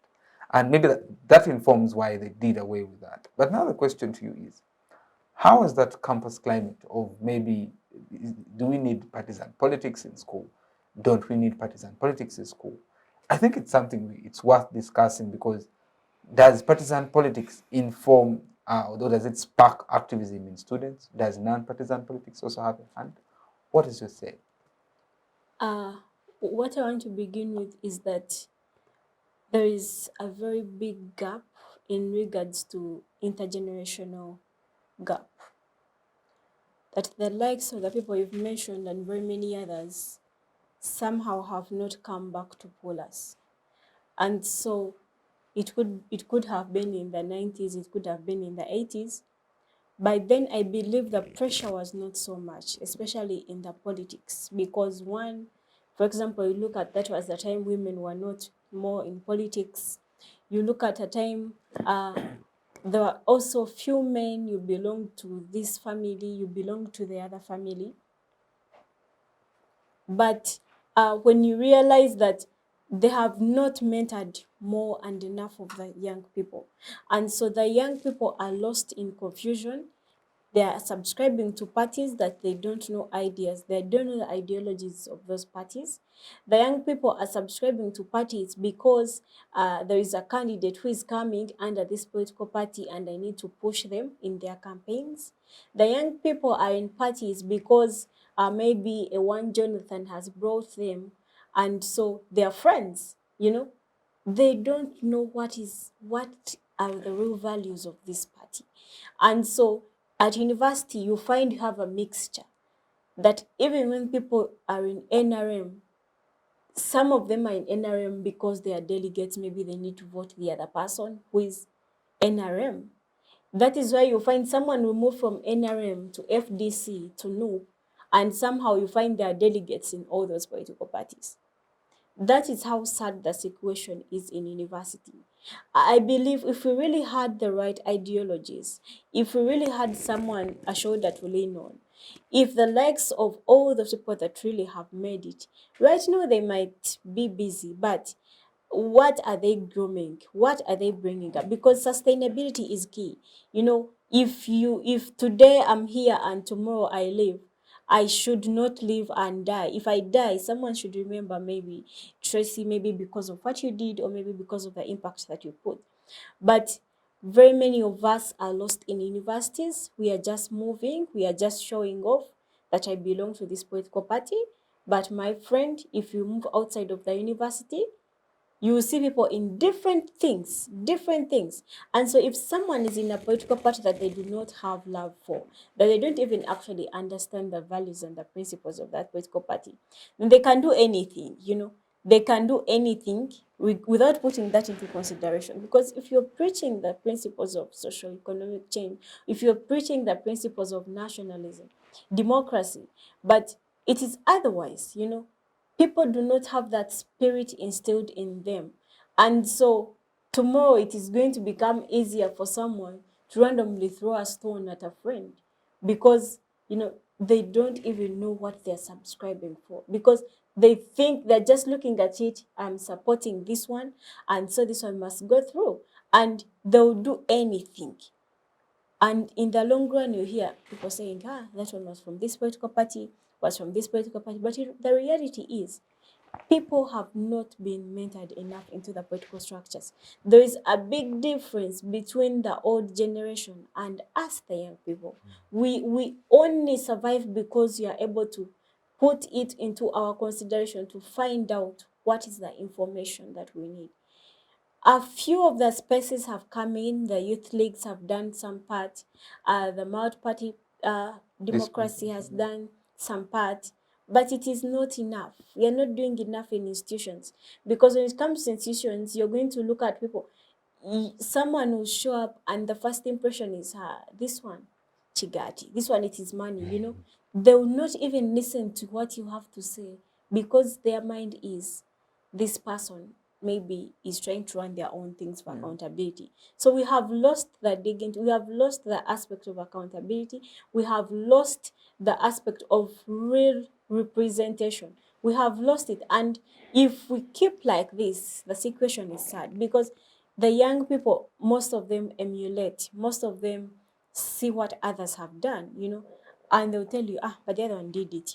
And maybe that informs why they did away with that. But now the question to you is, how is that campus climate of maybe, do we need partisan politics in school? Don't we need partisan politics in school? I think it's something it's worth discussing, because does partisan politics inform, or does it spark activism in students? Does non-partisan politics also have a hand? What is your say? What I want to begin with is that there is a very big gap in regards to intergenerational gap. That the likes of the people you've mentioned and very many others somehow have not come back to pull us. And so it could have been in the 90s, it could have been in the 80s. By then, I believe the pressure was not so much, especially in the politics, because one, for example, you look at that was the time women were not more in politics. You look at a time, there were also few men, you belong to this family, you belong to the other family. But when you realize that they have not mentored more and enough of the young people, and so the young people are lost in confusion. They are subscribing to parties that they don't know ideas. They don't know the ideologies of those parties. The young people are subscribing to parties because there is a candidate who is coming under this political party and I need to push them in their campaigns. The young people are in parties because maybe a one Jonathan has brought them, and so they're friends, you know. They don't know what are the real values of this party. And so at university, you find you have a mixture that even when people are in NRM, some of them are in NRM because they are delegates, maybe they need to vote the other person who is NRM. That is why you find someone will move from NRM to FDC to NUP, and somehow you find there are delegates in all those political parties. That is how sad the situation is in university. I believe if we really had the right ideologies, if we really had someone, a shoulder to lean on, if the likes of all the people that really have made it, right now they might be busy, but what are they grooming? What are they bringing up? Because sustainability is key. You know, if today I'm here and tomorrow I leave, I should not live and die. If I die, someone should remember maybe Tracy, maybe because of what you did, or maybe because of the impact that you put. But very many of us are lost in universities. We are just moving. We are just showing off that I belong to this political party. But my friend, if you move outside of the university, you will see people in different things. And so if someone is in a political party that they do not have love for, that they don't even actually understand the values and the principles of that political party, then they can do anything, you know. They can do anything without putting that into consideration. Because if you're preaching the principles of social economic change, if you're preaching the principles of nationalism, democracy, but it is otherwise, you know, people do not have that spirit instilled in them. And so tomorrow it is going to become easier for someone to randomly throw a stone at a friend because, you know, they don't even know what they're subscribing for, because they think they're just looking at it, I'm supporting this one, and so this one must go through, and they'll do anything. And in the long run, you hear people saying, that one was from this political party, was from this political party. But the reality is, people have not been mentored enough into the political structures. There is a big difference between the old generation and us, the young people. We only survive because you are able to put it into our consideration to find out what is the information that we need. A few of the spaces have come in. The youth leagues have done some part. The multi-party democracy has done some part. But it is not enough. We are not doing enough in institutions. Because when it comes to institutions, you're going to look at people. Someone will show up and the first impression is, this one, Chigati. This one, it is money, you know. They will not even listen to what you have to say because their mind is, this person maybe is trying to run their own things for accountability. So we have lost the dignity, we have lost the aspect of accountability, we have lost the aspect of real representation. We have lost it. And if we keep like this, the situation is sad, because the young people, most of them emulate, most of them see what others have done, and they'll tell you, but the other one did it,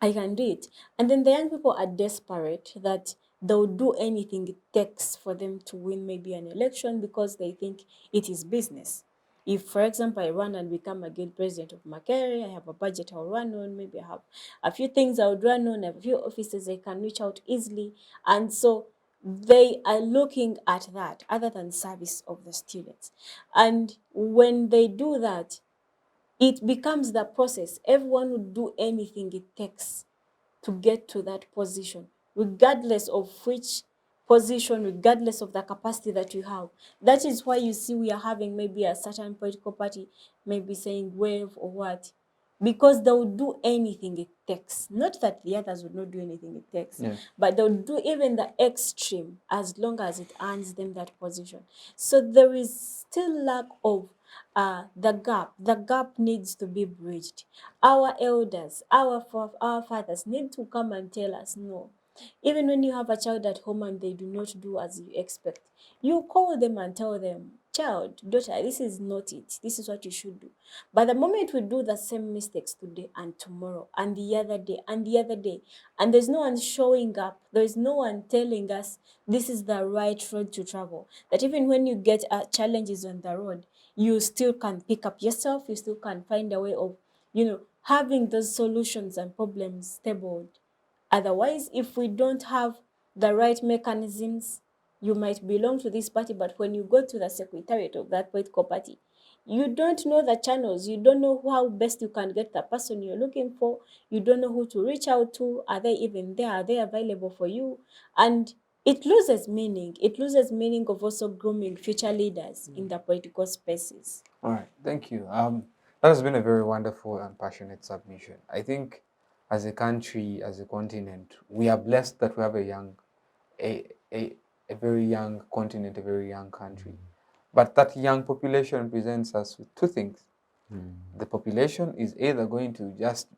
I can do it. And then the young people are desperate that they'll do anything it takes for them to win maybe an election, because they think it is business. If, for example, I run and become a guild president of Makerere, I have a budget I'll run on, maybe I have a few things I would run on, a few offices I can reach out easily. And so they are looking at that other than service of the students. And when they do that, it becomes the process. Everyone would do anything it takes to get to that position, regardless of which position, regardless of the capacity that you have. That is why you see we are having maybe a certain political party maybe saying wave or what, because they will do anything it takes. Not that the others would not do anything it takes, but they'll do even the extreme as long as it earns them that position. So there is still lack of the gap. The gap needs to be bridged. Our elders, our fathers need to come and tell us, no. Even when you have a child at home and they do not do as you expect, you call them and tell them, child, daughter, this is not it. This is what you should do. But the moment we do the same mistakes today and tomorrow and the other day and the other day, and there's no one showing up, there's no one telling us this is the right road to travel, that even when you get challenges on the road, you still can pick up yourself, you still can find a way of, having those solutions and problems tabled. Otherwise, if we don't have the right mechanisms, you might belong to this party, but when you go to the secretariat of that political party, you don't know the channels, you don't know how best you can get the person you're looking for, you don't know who to reach out to, are they even there, are they available for you? And it loses meaning. It loses meaning of also grooming future leaders in the political spaces. All right, thank you. That has been a very wonderful and passionate submission. I think as a country, as a continent, we are blessed that we have a very young continent, a very young country. But that young population presents us with two things. The population is either going to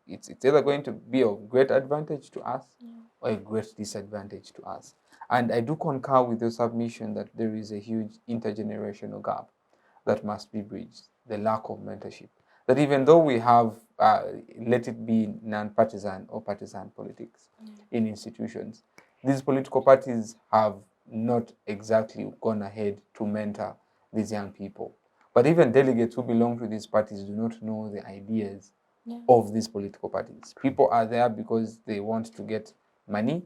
it's either going to be of great advantage to us or a great disadvantage to us. And I do concur with your submission that there is a huge intergenerational gap that must be bridged, the lack of mentorship. That even though we have, let it be non-partisan or partisan politics in institutions, these political parties have not exactly gone ahead to mentor these young people. But even delegates who belong to these parties do not know the ideas of these political parties. People are there because they want to get money.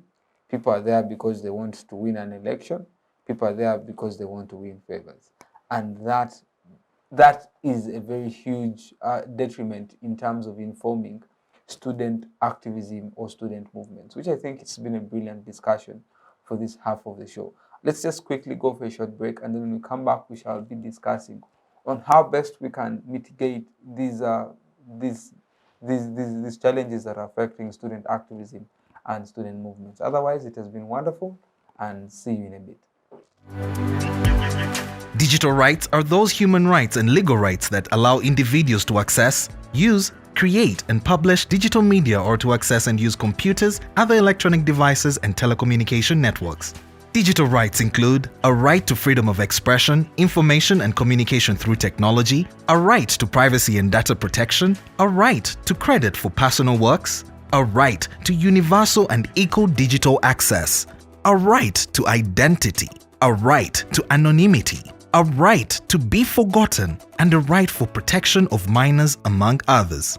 People are there because they want to win an election. People are there because they want to win favors. And that is a very huge detriment in terms of informing student activism or student movements, which I think it's been a brilliant discussion for this half of the show. Let's just quickly go for a short break, and then when we come back, we shall be discussing on how best we can mitigate these challenges that are affecting student activism and student movements. Otherwise, it has been wonderful, and see you in a bit. Digital rights are those human rights and legal rights that allow individuals to access, use, create and publish digital media, or to access and use computers, other electronic devices and telecommunication networks. Digital rights include a right to freedom of expression, information and communication through technology, a right to privacy and data protection, a right to credit for personal works, a right to universal and equal digital access, a right to identity, a right to anonymity, a right to be forgotten, and a right for protection of minors, among others.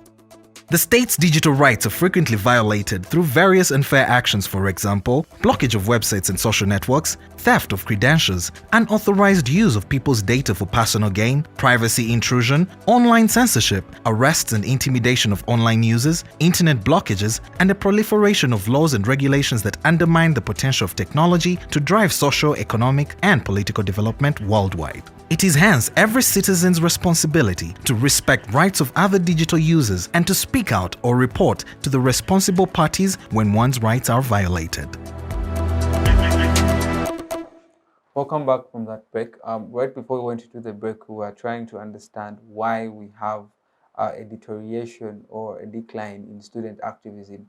The state's digital rights are frequently violated through various unfair actions, for example, blockage of websites and social networks, theft of credentials, unauthorized use of people's data for personal gain, privacy intrusion, online censorship, arrests and intimidation of online users, internet blockages, and the proliferation of laws and regulations that undermine the potential of technology to drive social, economic, and political development worldwide. It is hence every citizen's responsibility to respect rights of other digital users and to speak out or report to the responsible parties when one's rights are violated. Welcome back from that break. Right before we went into the break, we were trying to understand why we have a deterioration or a decline in student activism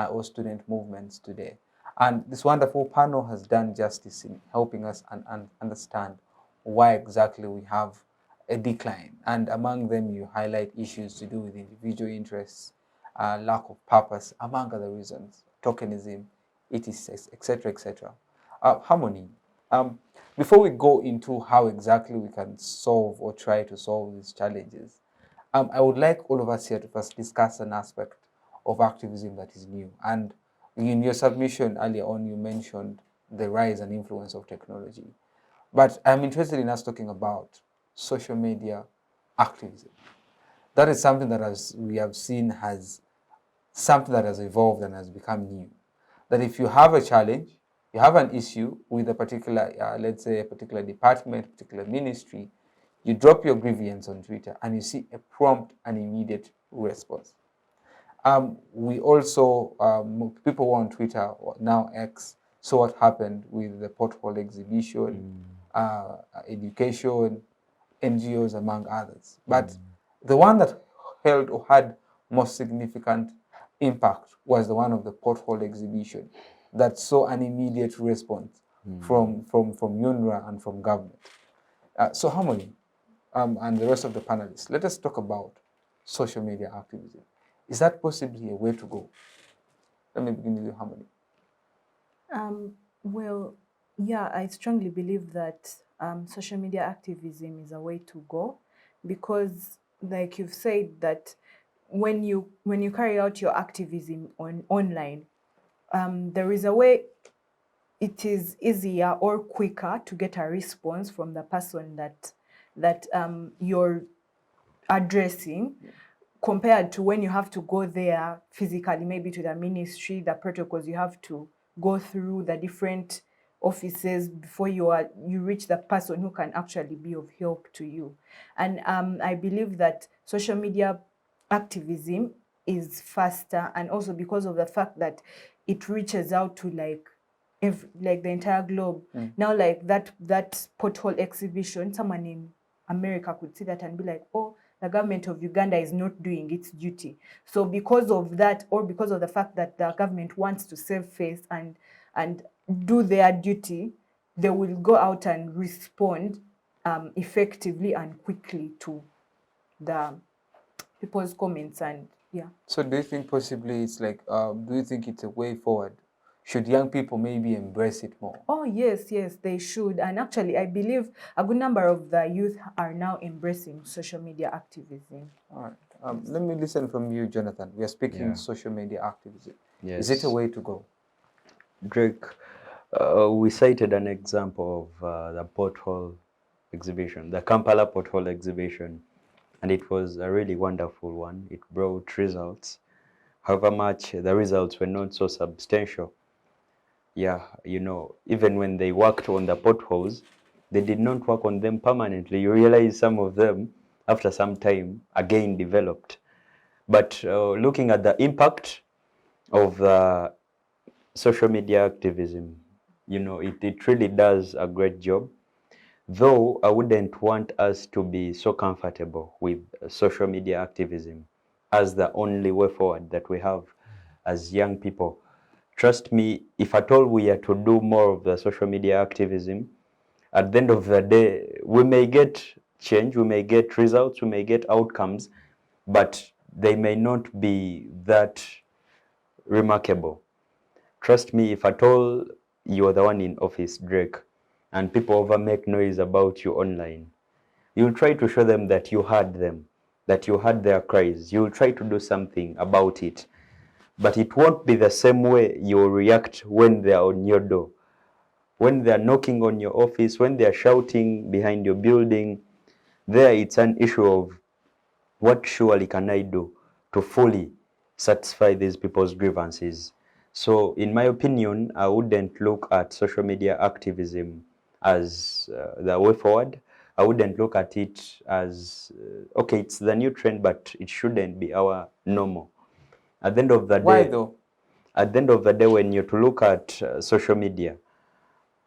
or student movements today. And this wonderful panel has done justice in helping us understand why exactly we have a decline. And among them, you highlight issues to do with individual interests, lack of purpose, among other reasons, tokenism, etc., etc. Harmony. Before we go into how exactly we can solve or try to solve these challenges, I would like all of us here to first discuss an aspect of activism that is new. And in your submission earlier on, you mentioned the rise and influence of technology. But I'm interested in us talking about social media activism. That is something that we have seen has something that has evolved and has become new. That if you have a challenge, you have an issue with a particular, let's say, a particular department, particular ministry, you drop your grievance on Twitter and you see a prompt and immediate response. We also, people who are on Twitter, now X, saw what happened with the pothole exhibition, education, NGOs, among others. But the one that held or had most significant impact was the one of the pothole exhibition that saw an immediate response from UNRWA and from government. So Harmony and the rest of the panelists, let us talk about social media activism. Is that possibly a way to go? Let me begin with you, Harmony. Well, yeah, I strongly believe that social media activism is a way to go because, like you've said, that when you carry out your activism online, there is a way it is easier or quicker to get a response from the person that you're addressing, compared to when you have to go there physically, maybe to the ministry, the protocols you have to go through, the different offices before you reach the person who can actually be of help to you. And I believe that social media activism is faster, and also because of the fact that it reaches out to like the entire globe. Now, like that pothole exhibition, someone in America could see that and be like, oh, the government of Uganda is not doing its duty. So because of that, or because of the fact that the government wants to save face and do their duty, they will go out and respond effectively and quickly to the people's comments. And yeah. So do you think possibly it's like, do you think it's a way forward? Should young people maybe embrace it more? Oh, yes, they should. And actually, I believe a good number of the youth are now embracing social media activism. All right. Let me listen from you, Jonathan. We are speaking social media activism. Yes. Is it a way to go? Drake, we cited an example of the pothole exhibition, the Kampala pothole exhibition, and it was a really wonderful one. It brought results. However much the results were not so substantial. Yeah, you know, even when they worked on the potholes, they did not work on them permanently. You realize some of them, after some time, again developed. But looking at the impact of the social media activism, you know, it really does a great job. Though I wouldn't want us to be so comfortable with social media activism as the only way forward that we have as young people. Trust me, if at all we are to do more of the social media activism, at the end of the day, we may get change, we may get results, we may get outcomes, but they may not be that remarkable. Trust me, if at all you're the one in office, Drake, and people over make noise about you online, you'll try to show them that you heard them, that you heard their cries. You'll try to do something about it. But it won't be the same way you'll react when they're on your door. When they're knocking on your office, when they're shouting behind your building, there it's an issue of what surely can I do to fully satisfy these people's grievances. So in my opinion, I wouldn't look at social media activism as the way forward. I wouldn't look at it as, okay, it's the new trend, but it shouldn't be our normal. At the end of the day, Why though? At the end of the day, when you're to look at social media,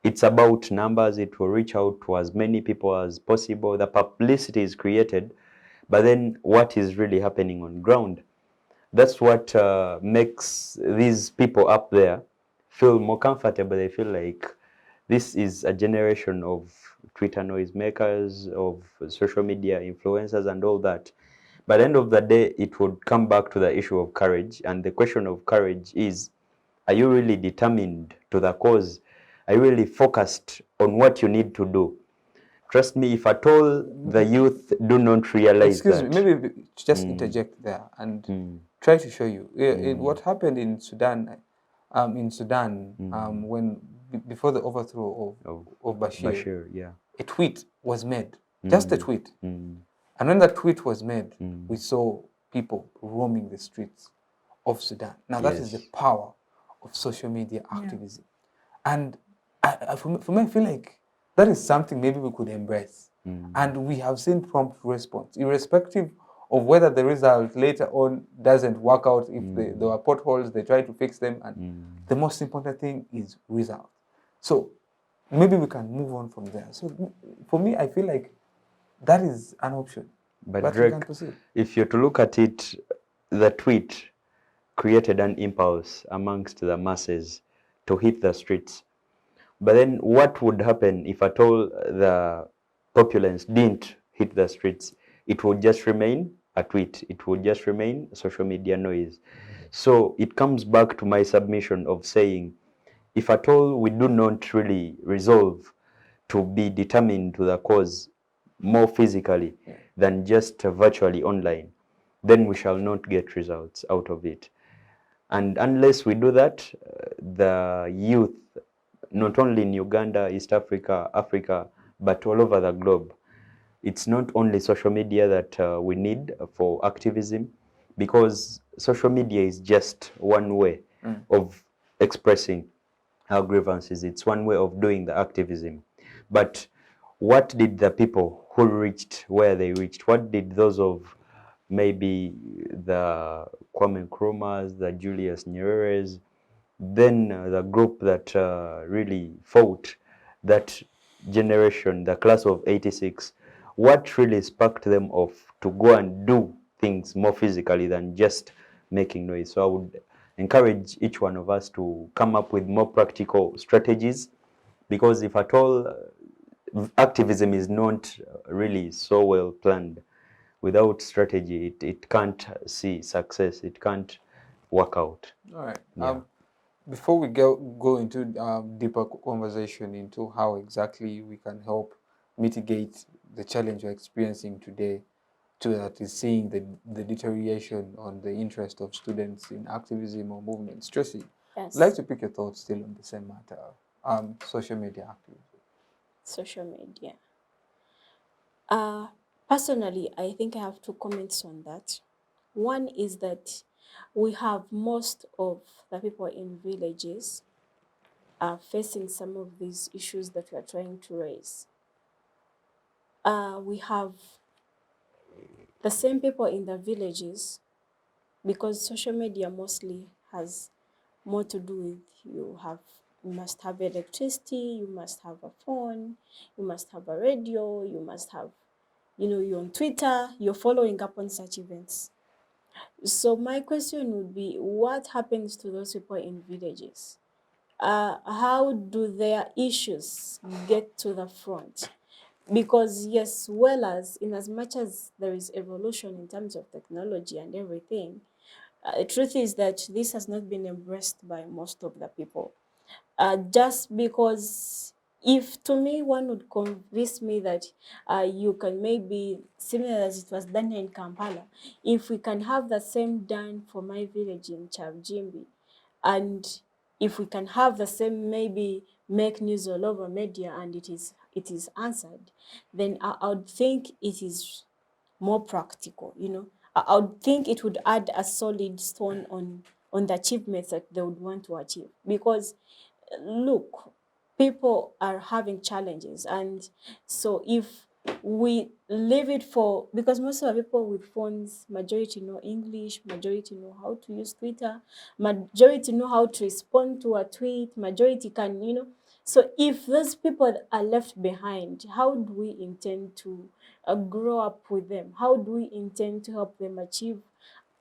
It's about numbers. It will reach out to as many people as possible. The publicity is created, but then what is really happening on ground? That's what makes these people up there feel more comfortable. They feel like this is a generation of Twitter noisemakers, of social media influencers and all that. By the end of the day, it would come back to the issue of courage. And the question of courage is, are you really determined to the cause? Are you really focused on what you need to do? Trust me, if at all the youth do not realize Excuse that. me, maybe just interject there and try to show you. What happened in Sudan, when before the overthrow of Bashir, yeah. a tweet was made, just a tweet. And when that tweet was made, we saw people roaming the streets of Sudan. Now that is the power of social media activism. And for me, I feel like that is something maybe we could embrace. And we have seen prompt response, irrespective of whether the result later on doesn't work out. If there were potholes, they try to fix them. And the most important thing is result. So maybe we can move on from there. So for me, I feel like that is an option. But Drake, if you're to look at it, the tweet created an impulse amongst the masses to hit the streets. But then what would happen if at all the populace didn't hit the streets? It would just remain a tweet. It would just remain social media noise. So it comes back to my submission of saying, if at all we do not really resolve to be determined to the cause more physically than just virtually online, then we shall not get results out of it. And unless we do that, the youth, not only in Uganda, East Africa, Africa, but all over the globe, it's not only social media that we need for activism, because social media is just one way of expressing our grievances. It's one way of doing the activism. But what did the people who reached where they reached, what did those of maybe the Kwame Nkrumahs, the Julius Nyereres, then the group that really fought that generation, the class of 86, what really sparked them off to go and do things more physically than just making noise? So I would encourage each one of us to come up with more practical strategies, because if at all activism is not really so well planned, without strategy, it can't see success, it can't work out. All right. Yeah. Before we go into deeper conversation into how exactly we can help mitigate the challenge we're experiencing today, that is seeing the deterioration on the interest of students in activism or movements. Tracy, Yes. I'd like to pick your thoughts still on the same matter, social media activism. Social media. Personally, I think I have 2 comments on that. One is that we have most of the people in villages are facing some of these issues that we are trying to raise. We have the same people in the villages, because social media mostly has more to do with you must have electricity, you must have a phone, you must have a radio, you must have, you're on Twitter, you're following up on such events. So my question would be, what happens to those people in villages? How do their issues get to the front? Because yes, in as much as there is evolution in terms of technology and everything, the truth is that this has not been embraced by most of the people. Just because, if to me one would convince me that you can maybe, similar as it was done in Kampala, if we can have the same done for my village in Chavjimbi, and if we can have the same maybe make news all over media and it is answered, then I would think it is more practical, I would think it would add a solid stone on the achievements that they would want to achieve. Because look, people are having challenges, and so if we leave it because most of the people with phones, majority know English, majority know how to use Twitter, majority know how to respond to a tweet, majority can, So if those people are left behind, how do we intend to grow up with them? How do we intend to help them achieve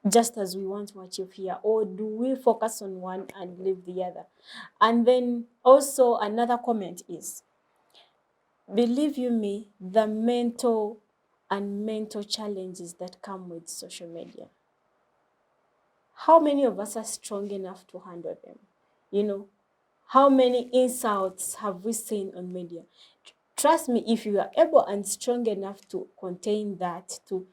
just as we want to achieve here? Or do we focus on one and leave the other? And then also another comment is, believe you me, the mental challenges that come with social media. How many of us are strong enough to handle them? You know, how many insults have we seen on media? Trust me, if you are able and strong enough to contain that, to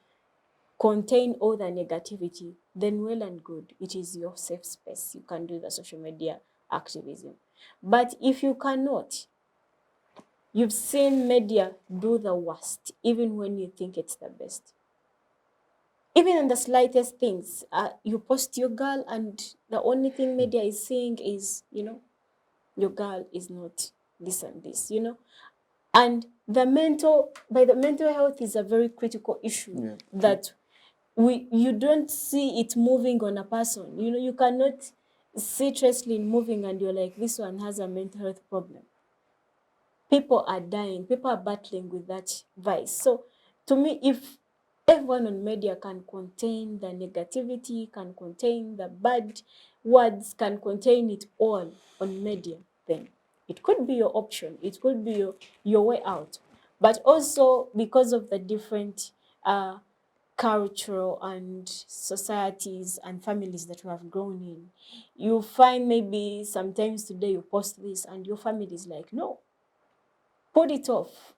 contain all the negativity, then well and good. It is your safe space. You can do the social media activism. But if you cannot, you've seen media do the worst, even when you think it's the best. Even in the slightest things, you post your girl and the only thing media is saying is, your girl is not this and this, And the mental health is a very critical issue that you don't see it moving on a person. You cannot see Trssyleen moving and you're like, this one has a mental health problem. People are dying, people are battling with that vice. So to me, if everyone on media can contain the negativity, can contain the bad words, can contain it all on media, then it could be your option. It could be your way out. But also because of the different cultural and societies and families that we have grown in, you find maybe sometimes today you post this and your family is like, no, put it off,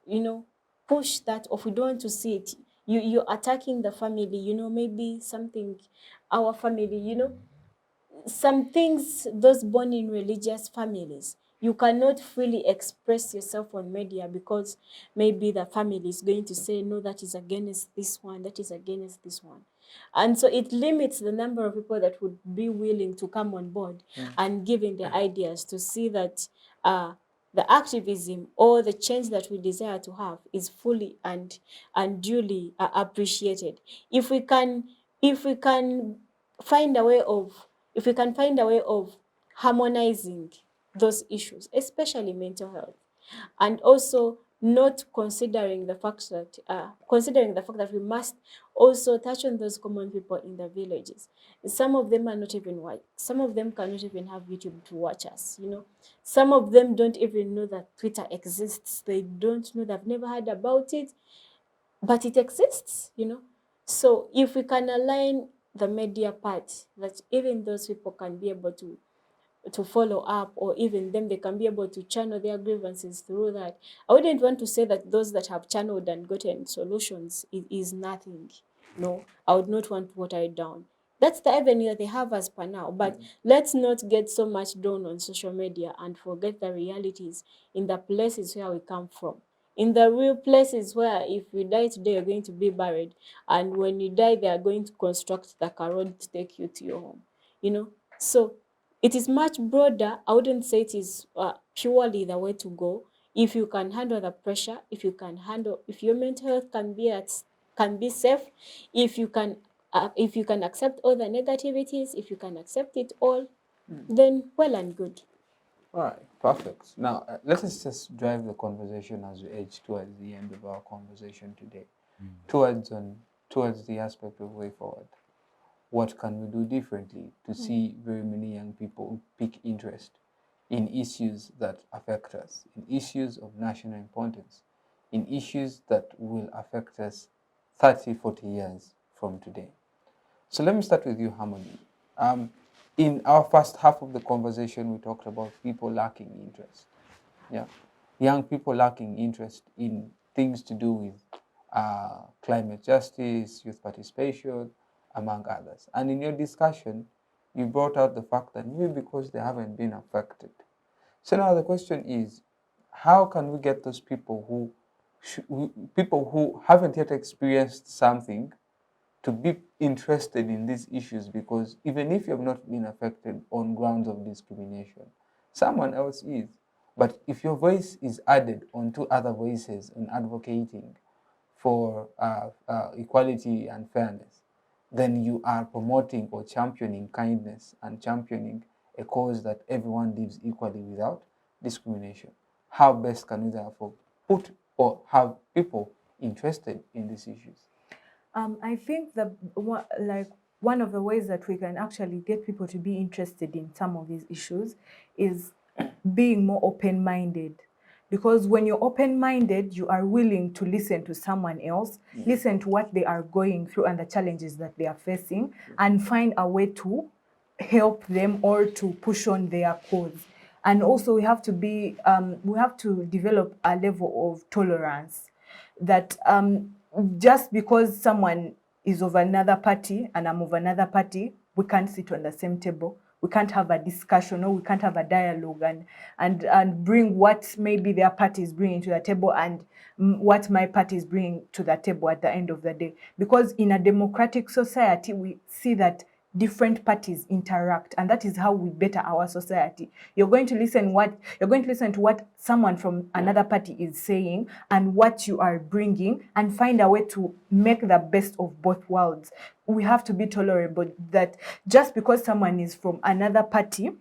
push that off. We don't want to see it. You're attacking the family, maybe something, our family, some things, those born in religious families, you cannot freely express yourself on media because maybe the family is going to say, no, that is against this one, that is against this one. And so it limits the number of people that would be willing to come on board and giving their ideas to see that the activism or the change that we desire to have is fully and duly appreciated. If we can find a way of harmonizing those issues, especially mental health, and also not considering the fact that we must also touch on those common people in the villages. Some of them are not even white. Some of them cannot even have YouTube to watch us, Some of them don't even know that Twitter exists. They don't know, they've never heard about it, but it exists, So if we can align the media part, that even those people can be able to follow up, or even them, they can be able to channel their grievances through that. I wouldn't want to say that those that have channeled and gotten solutions is nothing. No, I would not want to water it down. That's the avenue that they have as per now. But let's not get so much down on social media and forget the realities in the places where we come from. In the real places where if you die today, you're going to be buried. And when you die, they are going to construct the car road to take you to your home. So it is much broader. I wouldn't say it is purely the way to go. If you can handle the pressure, if your mental health can be safe, if you can accept all the negativities, if you can accept it all, then well and good. All right, perfect. Now, let us just drive the conversation as we edge towards the end of our conversation today, towards the aspect of way forward. What can we do differently to see very many young people pick interest in issues that affect us, in issues of national importance, in issues that will affect us 30, 40 years from today? So let me start with you, Harmony. In our first half of the conversation, we talked about people lacking interest. Yeah, young people lacking interest in things to do with climate justice, youth participation, among others. And in your discussion, you brought out the fact that maybe because they haven't been affected. So now the question is, how can we get those people who haven't yet experienced something to be interested in these issues? Because even if you have not been affected on grounds of discrimination, someone else is. But if your voice is added onto other voices in advocating for equality and fairness, then you are promoting or championing kindness and championing a cause that everyone lives equally without discrimination. how best can we therefore put or have people interested in these issues? I think one of the ways that we can actually get people to be interested in some of these issues is being more open-minded. Because when you're open-minded, you are willing to listen to someone else, listen to what they are going through and the challenges that they are facing, and find a way to help them or to push on their cause. And also we have to develop a level of tolerance that just because someone is of another party and I'm of another party, we can't sit on the same table. We can't have a discussion, or we can't have a dialogue and bring what maybe their party is bringing to the table and what my party is bringing to the table at the end of the day. Because in a democratic society, we see that different parties interact, and that is how we better our society. You're going to listen to what someone from another party is saying and what you are bringing, and find a way to make the best of both worlds. We have to be tolerable, that just because someone is from another party,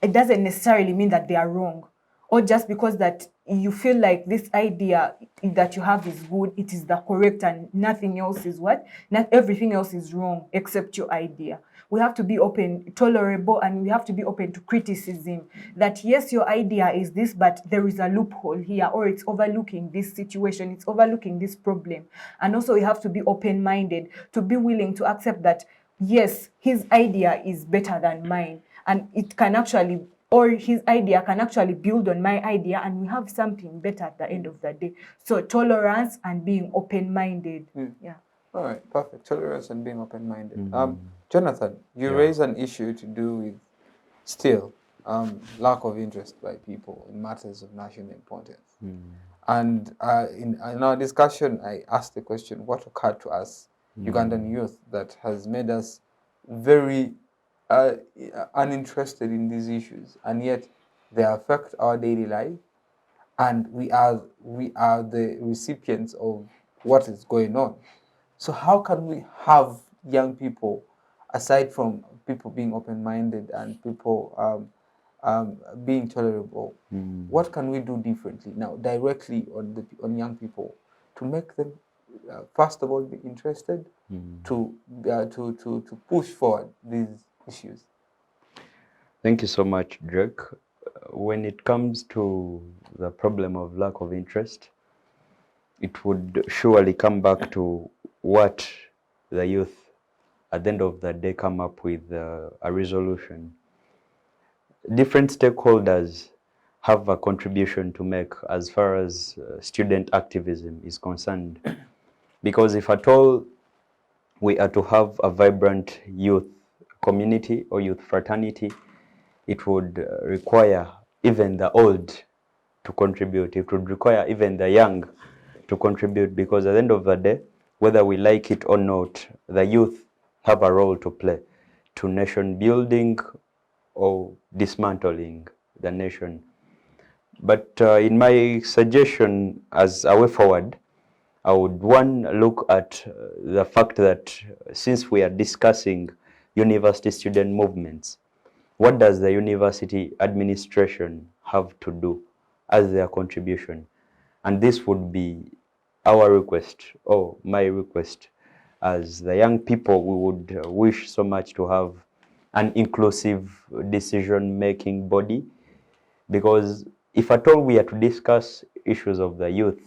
it doesn't necessarily mean that they are wrong. Or just because that you feel like this idea that you have is good, it is the correct, and nothing else is what? Not everything else is wrong except your idea. We have to be open, tolerable, and we have to be open to criticism. That yes, your idea is this, but there is a loophole here, or it's overlooking this situation, it's overlooking this problem. And also we have to be open-minded, to be willing to accept that yes, his idea is better than mine, and it can actually, or his idea can actually build on my idea, and we have something better at the end of the day. So tolerance and being open-minded. Yeah. All right, perfect. Tolerance and being open-minded. Jonathan, you raise an issue to do with still lack of interest by people in matters of national importance. And in our discussion, I asked the question, what occurred to us, Ugandan youth, that has made us very uninterested in these issues, and yet they affect our daily life, and we are the recipients of what is going on. So how can we have young people, aside from people being open-minded and people being tolerable, what can we do differently now, directly on young people, to make them first of all be interested, to push forward these issues? Thank you so much, Drake. When it comes to the problem of lack of interest, it would surely come back to what the youth, at the end of the day, come up with a resolution. Different stakeholders have a contribution to make as far as student activism is concerned. Because if at all we are to have a vibrant youth community or youth fraternity, it would require even the old to contribute. It would require even the young to contribute, because at the end of the day, whether we like it or not, the youth have a role to play to nation building or dismantling the nation. But in my suggestion as a way forward, I would look at the fact that since we are discussing university student movements, what does the university administration have to do as their contribution? And this would be our request, or my request, as the young people. We would wish so much to have an inclusive decision-making body, because if at all we are to discuss issues of the youth,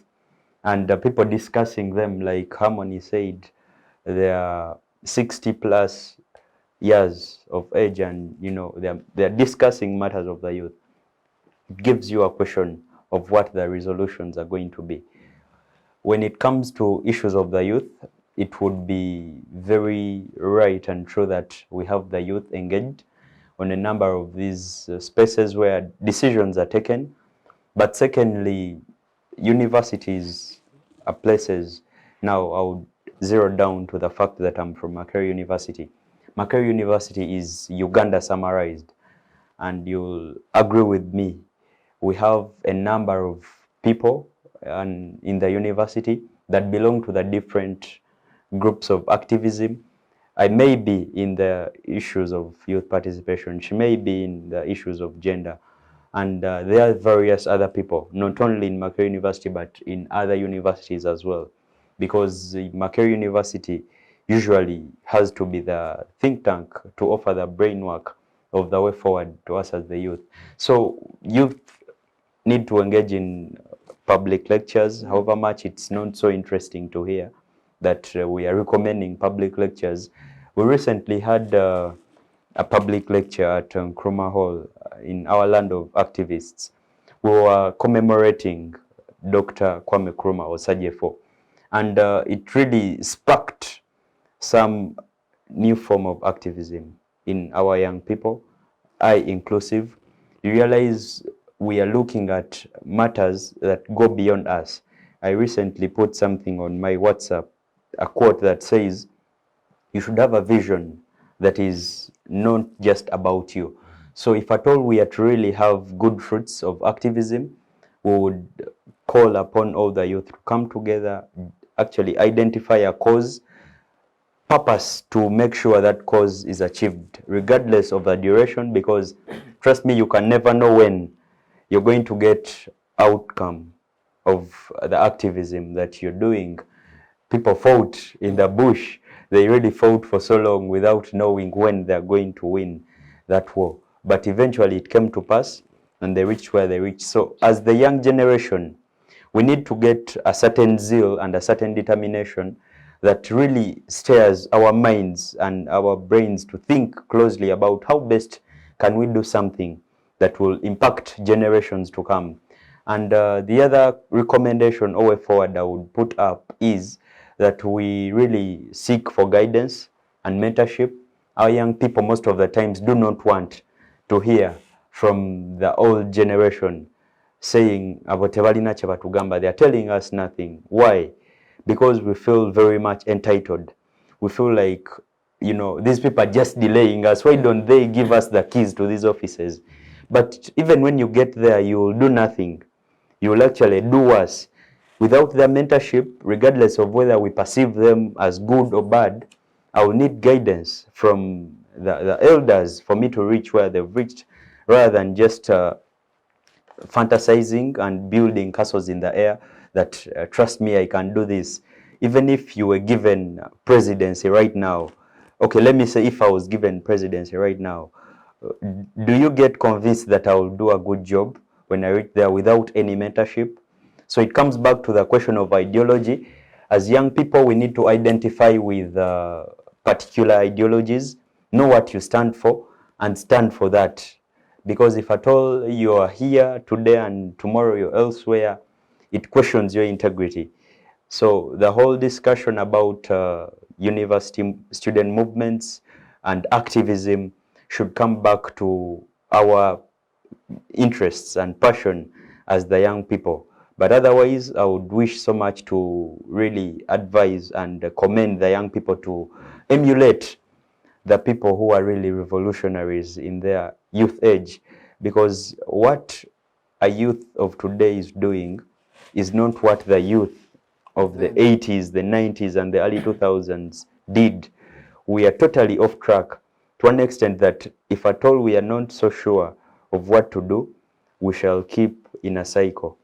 and the people discussing them, like Harmony said, they are 60 plus years of age, and they are discussing matters of the youth. It gives you a question of what the resolutions are going to be. When it comes to issues of the youth, it would be very right and true that we have the youth engaged on a number of these spaces where decisions are taken. But secondly, universities are places. Now I would zero down to the fact that I'm from Makerere University. Makerere University is Uganda summarized, and you'll agree with me. We have a number of people in the university that belong to the different groups of activism. I may be in the issues of youth participation. She may be in the issues of gender And there are various other people, not only in Makerere University, but in other universities as well. Because Makerere University usually has to be the think tank to offer the brainwork of the way forward to us as the youth. So youth need to engage in public lectures, however much it's not so interesting to hear that we are recommending public lectures. We recently had a public lecture at Nkrumah Hall in our land of activists. We were commemorating Dr. Kwame Nkrumah or Sajefo, and it really sparked some new form of activism in our young people, I inclusive. You realize we are looking at matters that go beyond us. I recently put something on my WhatsApp, a quote that says, you should have a vision that is not just about you. So if at all we are to really have good fruits of activism, we would call upon all the youth to come together, actually identify a cause, purpose to make sure that cause is achieved, regardless of the duration, because trust me, you can never know when you're going to get outcome of the activism that you're doing. People fought in the bush. They really fought for so long without knowing when they're going to win that war. But eventually it came to pass and they reached where they reached. So as the young generation, we need to get a certain zeal and a certain determination that really stirs our minds and our brains to think closely about how best can we do something that will impact generations to come. And the other recommendation or way forward I would put up is that we really seek for guidance and mentorship. Our young people most of the times do not want to hear from the old generation saying abotebalina kye batugamba. They are telling us nothing. Why? Because we feel very much entitled. We feel like, you know, these people are just delaying us. Why don't they give us the keys to these offices? But even when you get there, you will do nothing. You will actually do worse. Without their mentorship, regardless of whether we perceive them as good or bad, I will need guidance from the elders for me to reach where they've reached, rather than just fantasizing and building castles in the air that, trust me, I can do this. Even if you were given presidency right now, okay, let me say if I was given presidency right now, do you get convinced that I will do a good job when I reach there without any mentorship? So it comes back to the question of ideology. As young people, we need to identify with particular ideologies, know what you stand for, and stand for that. Because if at all you are here today and tomorrow you're elsewhere, it questions your integrity. So the whole discussion about university student movements and activism should come back to our interests and passion as the young people. But otherwise, I would wish so much to really advise and commend the young people to emulate the people who are really revolutionaries in their youth age, because what a youth of today is doing is not what the youth of the 80s, the 90s, and the early 2000s did. We are totally off track to an extent that if at all we are not so sure of what to do, we shall keep in a cycle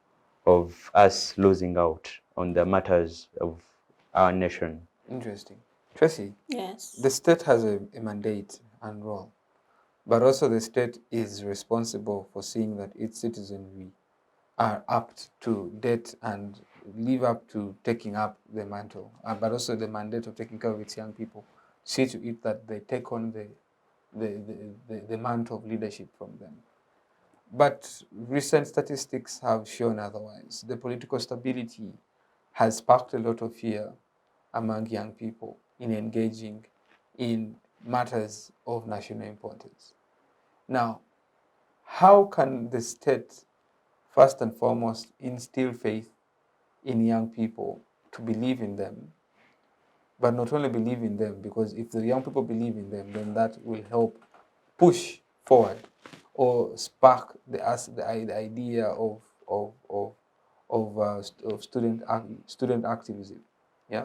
of us losing out on the matters of our nation. Interesting. Tracy, Yes. the state has a mandate and role, but also the state is responsible for seeing that its citizenry are apt to date and live up to taking up the mantle, but also the mandate of taking care of its young people. See to it that they take on the mantle of leadership from them. But recent statistics have shown otherwise. The political stability has sparked a lot of fear among young people in engaging in matters of national importance. Now, how can the state, first and foremost, instill faith in young people to believe in them, but not only believe in them, because if the young people believe in them, then that will help push forward or spark the idea of student activism, yeah,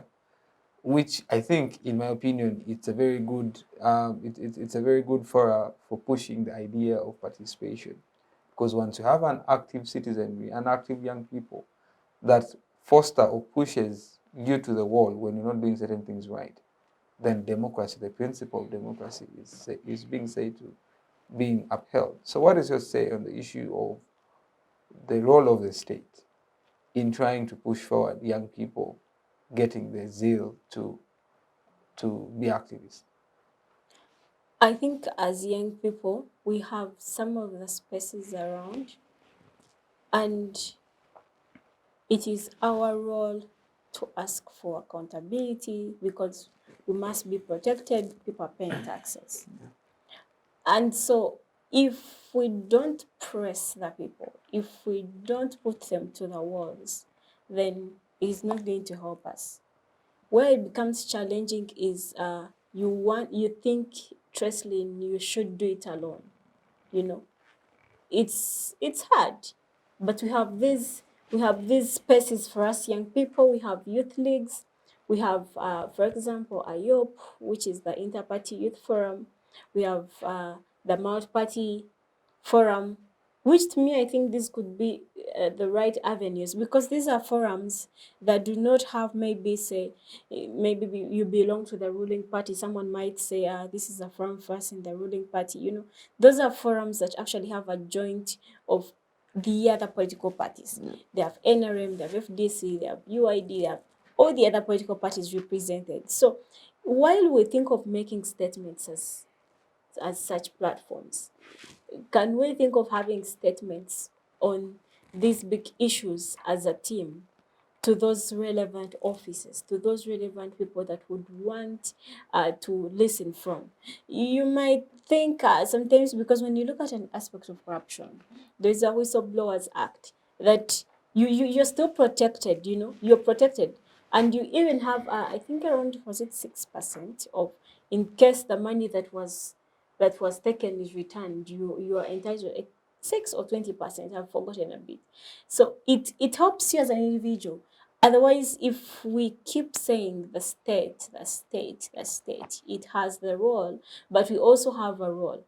which I think, in my opinion, it's a very good it's a very good for pushing the idea of participation. Because once you have an active citizenry, an active young people that foster or pushes you to the wall when you're not doing certain things right, then democracy, the principle of democracy, is being said to being upheld. So what is your say on the issue of the role of the state in trying to push forward young people getting the zeal to be activists? I think as young people, we have some of the spaces around, and it is our role to ask for accountability because we must be protected, people are paying taxes. And so if we don't press the people, if we don't put them to the walls, then it's not going to help us. Where it becomes challenging is you think, Trssyleen, you should do it alone. You know, it's hard, but we have these spaces for us young people. We have youth leagues. We have, for example, IOP, which is the Interparty Youth Forum. We have the multi-party forum, which to me, I think this could be the right avenues, because these are forums that do not have maybe you belong to the ruling party. Someone might say, this is a forum for us in the ruling party. You know, those are forums that actually have a joint of the other political parties. They have NRM, they have FDC, they have UID, they have all the other political parties represented. So while we think of making statements as such platforms, can we think of having statements on these big issues as a team to those relevant offices, to those relevant people that would want to listen from? You might think sometimes, because when you look at an aspect of corruption, there's a Whistleblowers Act that you're still protected, you know, you're protected. And you even have, I think around, was it 6% of, in case the money that was taken is returned, you are entitled 6 or 20%. I've forgotten a bit. So it helps you as an individual. Otherwise, if we keep saying the state, it has the role, but we also have a role.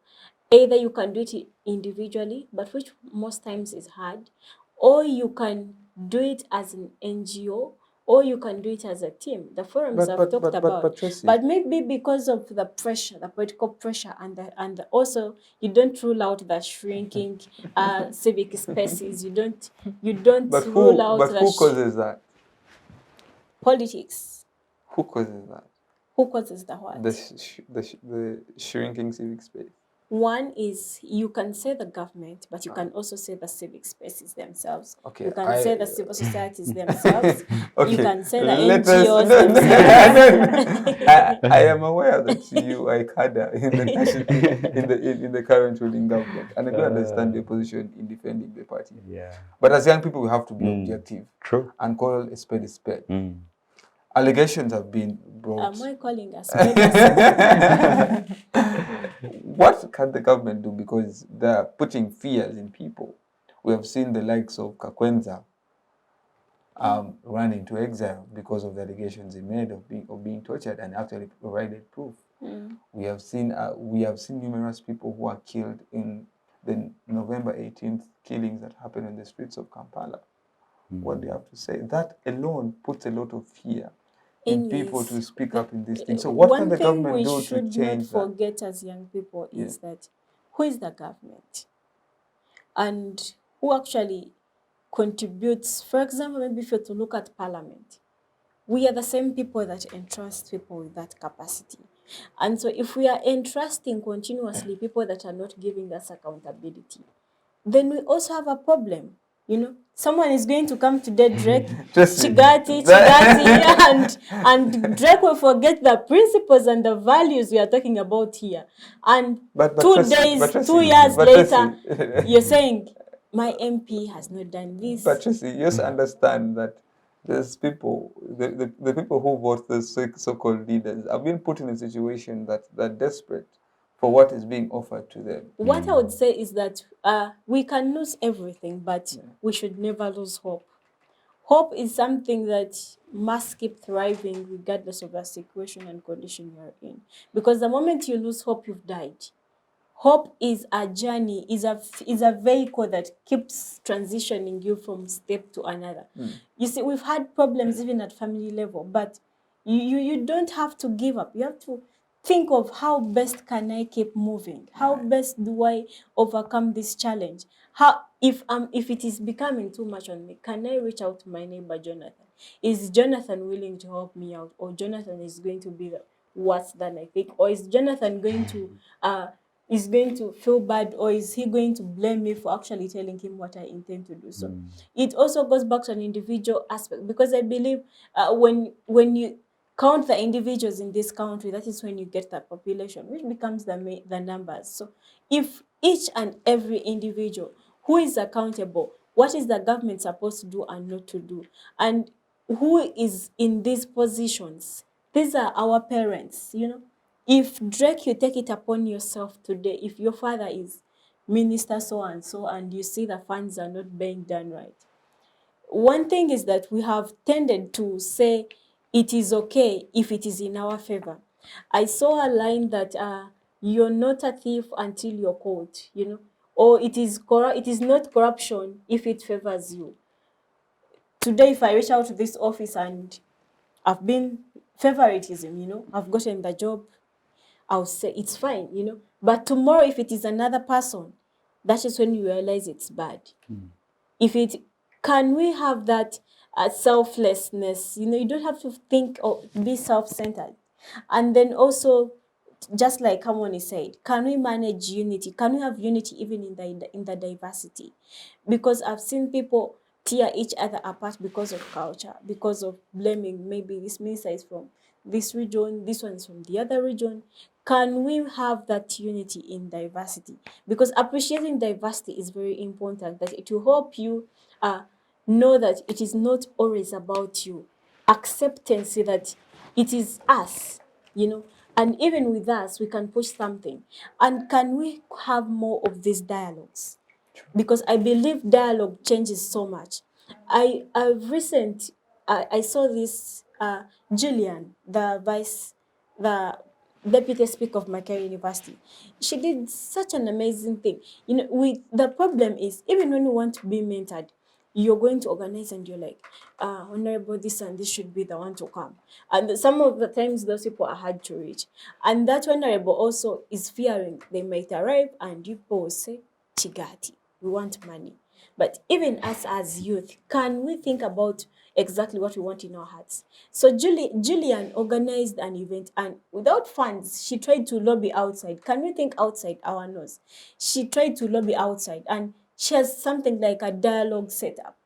Either you can do it individually, but which most times is hard, or you can do it as an NGO, or you can do it as a team. The forums I've talked about. But maybe because of the pressure, the political pressure, and also you don't rule out the shrinking civic spaces. You don't rule out But who causes that? Politics. Who causes that? Who causes the what? The shrinking civic space. One is, you can say the government, but you can also say the civic spaces themselves. Okay, you can say the civil societies themselves. Okay, You can say the let NGOs us, themselves. I am aware that you are a cadre in the current ruling government, and I do understand your position in defending the party. Yeah. But as young people, we have to be objective. True. And call a spade a spade. Allegations have been brought. Am I calling a spade a spade? What can the government do? Because they're putting fears in people. We have seen the likes of Kakwenza run into exile because of the allegations he made of being tortured, and actually provided proof. We have seen numerous people who are killed in the November 18th killings that happened in the streets of Kampala. What do you have to say? That alone puts a lot of fear in people to speak up in these things. So what can the government do to change that? One thing we should not forget as young people is that who is the government? And who actually contributes? For example, maybe if you're to look at Parliament, we are the same people that entrust people with that capacity. And so if we are entrusting continuously people that are not giving us accountability, then we also have a problem. You know, someone is going to come to Drake, Chigati, and Drake will forget the principles and the values we are talking about here. And but 2 years later, you're saying, my MP has not done this. But Tracy, you just understand that there's people, the people who vote the so-called leaders have been put in a situation that they're desperate for what is being offered to them. What I would say is that we can lose everything, but we should never lose hope. Hope is something that must keep thriving regardless of the situation and condition you're in. Because the moment you lose hope, you've died. Hope is a journey, is a vehicle that keeps transitioning you from step to another. You see, we've had problems even at family level, but you don't have to give up. You have to think of how best can I keep moving? How best do I overcome this challenge? How if it is becoming too much on me, can I reach out to my neighbor Jonathan? Is Jonathan willing to help me out, or Jonathan is going to be worse than I think, or is Jonathan going to feel bad, or is he going to blame me for actually telling him what I intend to do? So it also goes back to an individual aspect, because I believe when you count the individuals in this country, that is when you get the population, which becomes the numbers. So if each and every individual who is accountable, what is the government supposed to do and not to do, and who is in these positions, these are our parents, you know. If Drake, you take it upon yourself today, if your father is minister so and so, and you see the funds are not being done right, one thing is that we have tended to say it is okay if it is in our favor. I saw a line that you're not a thief until you're caught, you know, or it is not corruption if it favors you. Today, if I reach out to this office and I've been favoritism, you know, I've gotten the job, I'll say it's fine, you know. But tomorrow, if it is another person, that is when you realize it's bad. If it, can we have that selflessness? You know, you don't have to think or be self-centered. And then also, just like Harmony said, can we manage unity? Can we have unity even in the diversity? Because I've seen people tear each other apart because of culture, because of blaming, maybe this minister is from this region, this one is from the other region. Can we have that unity in diversity? Because appreciating diversity is very important, that it will help you know that it is not always about you. Acceptance that it is us, you know, and even with us, we can push something. And can we have more of these dialogues? Because I believe dialogue changes so much. I saw this Julian, the deputy speaker of Makerere University. She did such an amazing thing. You know, the problem is, even when you want to be mentored, you're going to organize and you're like, honorable, this and this should be the one to come. And some of the times those people are hard to reach. And that honorable also is fearing they might arrive and you will say, Chigati, we want money. But even us as youth, can we think about exactly what we want in our hearts? So Julian organized an event, and without funds, she tried to lobby outside. Can we think outside our nose? She tried to lobby outside, and she has something like a dialogue setup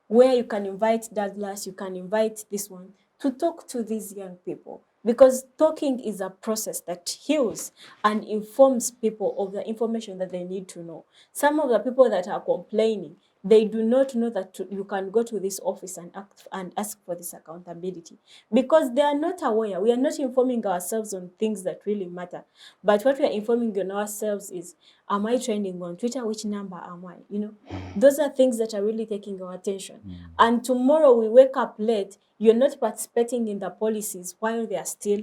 where you can invite Douglas, you can invite this one to talk to these young people. Because talking is a process that heals and informs people of the information that they need to know. Some of the people that are complaining, they do not know that you can go to this office and ask for this accountability, because they are not aware. We are not informing ourselves on things that really matter. But what we are informing on ourselves is, am I trending on Twitter? Which number am I? You know, those are things that are really taking our attention. And tomorrow we wake up late, you're not participating in the policies while they are still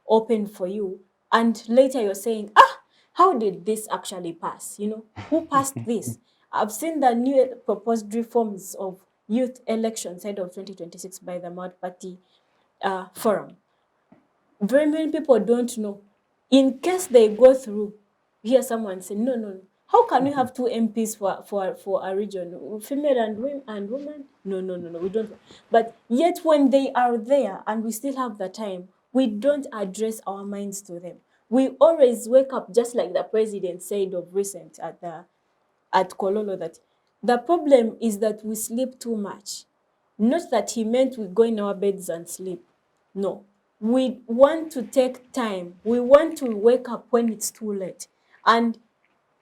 open for you. And later you're saying, how did this actually pass? You know, who passed this? I've seen the new proposed reforms of youth elections ahead of 2026 by the Mad Party Forum. Very many people don't know. In case they go through, hear someone say, no. How can we have two MPs for a region, female and women? No, we don't. But yet when they are there and we still have the time, we don't address our minds to them. We always wake up, just like the president said of recent at Kololo, that the problem is that we sleep too much. Not that he meant we go in our beds and sleep. No. We want to take time. We want to wake up when it's too late. And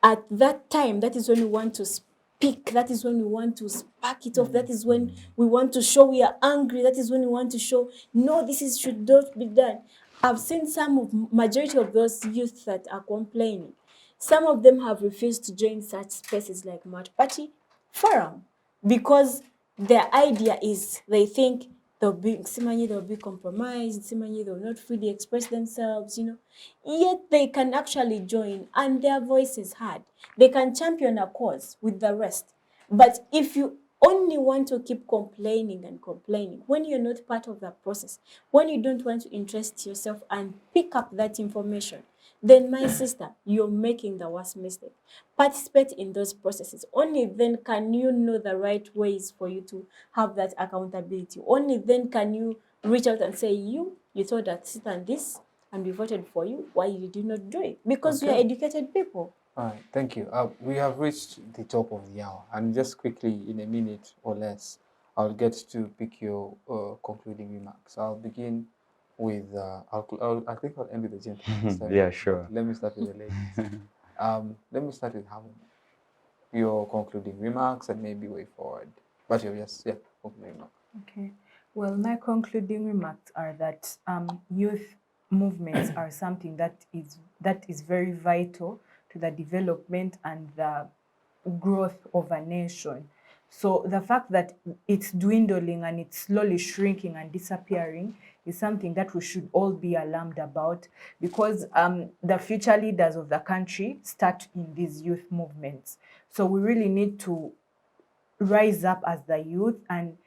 at that time, that is when we want to speak. That is when we want to spark it off. That is when we want to show we are angry. That is when we want to show, no, should not be done. I've seen majority of those youth that are complaining. Some of them have refused to join such spaces like Mad Party Forum, because their idea is, they think they'll be compromised, they will not freely express themselves, Yet they can actually join and their voice is heard. They can champion a cause with the rest. But if you only want to keep complaining and complaining, when you're not part of that process, when you don't want to interest yourself and pick up that information, then my sister, you're making the worst mistake. Participate in those processes. Only then can you know the right ways for you to have that accountability. Only then can you reach out and say, you thought that sit and this, and we voted for you. Why did you not do it? Because we are educated people. All right, thank you. We have reached the top of the hour, and just quickly, in a minute or less, I'll get to pick your concluding remarks. I'll begin with, I think I'll end with the gentleman. Yeah, sure. Let me start with the ladies. Let me start with Harmony. Your concluding remarks and maybe way forward. But concluding remarks. Okay. Well, my concluding remarks are that youth movements are something that is very vital to the development and the growth of a nation. So the fact that it's dwindling and it's slowly shrinking and disappearing is something that we should all be alarmed about, because the future leaders of the country start in these youth movements. So we really need to rise up as the youth and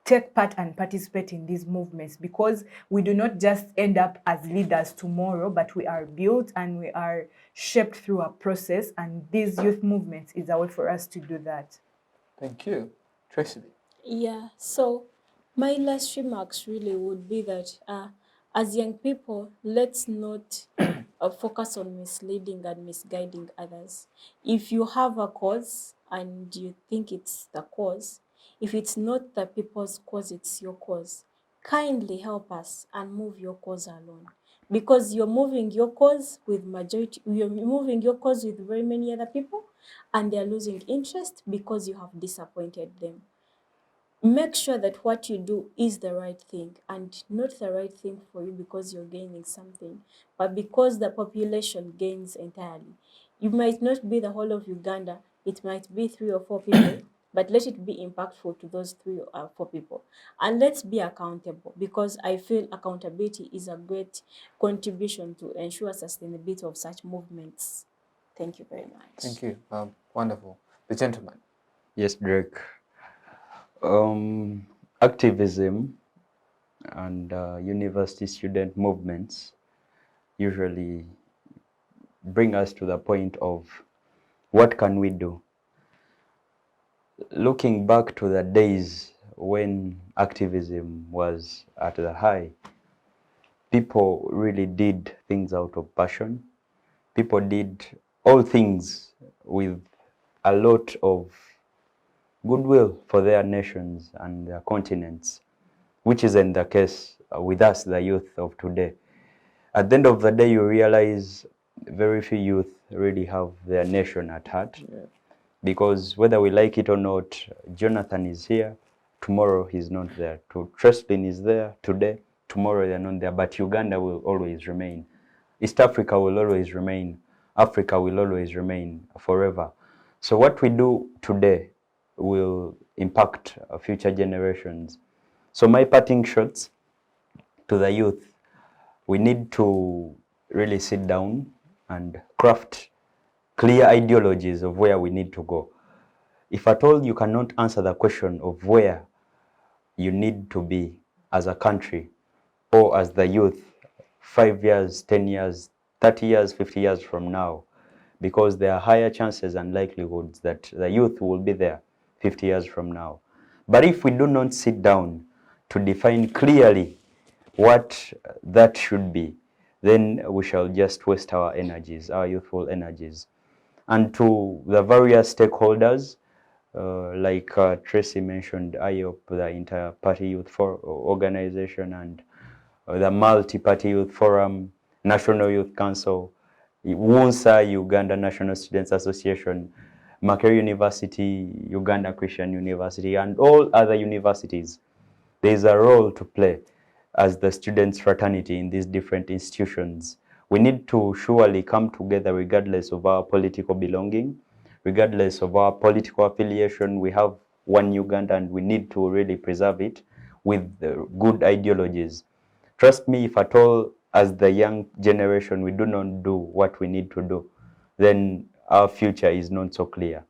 take part and participate in these movements, because we do not just end up as leaders tomorrow, but we are built and we are shaped through a process, and these youth movements is a way for us to do that. Thank you. Trssyleen. Yeah, so my last remarks really would be that as young people, let's not focus on misleading and misguiding others. If you have a cause and you think it's the cause, if it's not the people's cause, it's your cause, kindly help us and move your cause alone. Because you're moving your cause with very many other people, and they're losing interest because you have disappointed them. Make sure that what you do is the right thing, and not the right thing for you because you're gaining something, but because the population gains entirely. You might not be the whole of Uganda, it might be 3 or 4 people, but let it be impactful to those 3 or 4 people. And let's be accountable, because I feel accountability is a great contribution to ensure sustainability of such movements. Thank you very much. Thank you. Wonderful. The gentleman. Yes, Drake. Activism and university student movements usually bring us to the point of what can we do? Looking back to the days when activism was at the high, people really did things out of passion. People did all things with a lot of goodwill for their nations and their continents, which isn't the case with us, the youth of today. At the end of the day, you realize very few youth really have their nation at heart. Yeah. Because whether we like it or not, Jonathan is here, tomorrow he's not there. Trssyleen is there today, tomorrow they're not there. But Uganda will always remain. East Africa will always remain. Africa will always remain forever. So what we do today will impact future generations. So my parting shots to the youth, we need to really sit down and craft clear ideologies of where we need to go. If at all you cannot answer the question of where you need to be as a country or as the youth 5 years, 10 years, 30 years, 50 years from now, because there are higher chances and likelihoods that the youth will be there 50 years from now. But if we do not sit down to define clearly what that should be, then we shall just waste our energies, our youthful energies. And to the various stakeholders, like Tracy mentioned, IOP, the Inter-Party Youth Organization, and the Multi-Party Youth Forum, National Youth Council, WUNSA, Uganda National Students Association, Makerere University, Uganda Christian University, and all other universities. There is a role to play as the students' fraternity in these different institutions. We need to surely come together regardless of our political belonging, regardless of our political affiliation. We have one Uganda and we need to really preserve it. with good ideologies. Trust me, if at all, as the young generation, we do not do what we need to do, then our future is not so clear.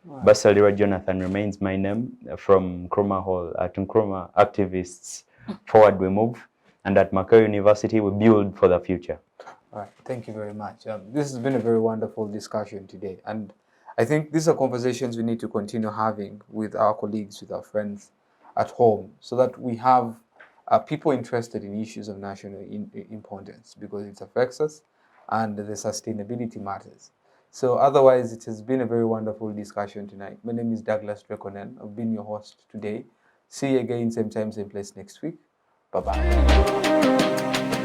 Right. Basalirwa Jonathan remains my name. From Nkrumah Hall at Nkrumah Activists, forward we move, and at Makerere University we build for the future. All right, thank you very much. This has been a very wonderful discussion today, and I think these are conversations we need to continue having with our colleagues, with our friends at home, so that we have people interested in issues of national importance, because it affects us and the sustainability matters. So otherwise, it has been a very wonderful discussion tonight. My name is Douglas Drake. I've been your host today. See you again, same time, same place next week. Bye-bye.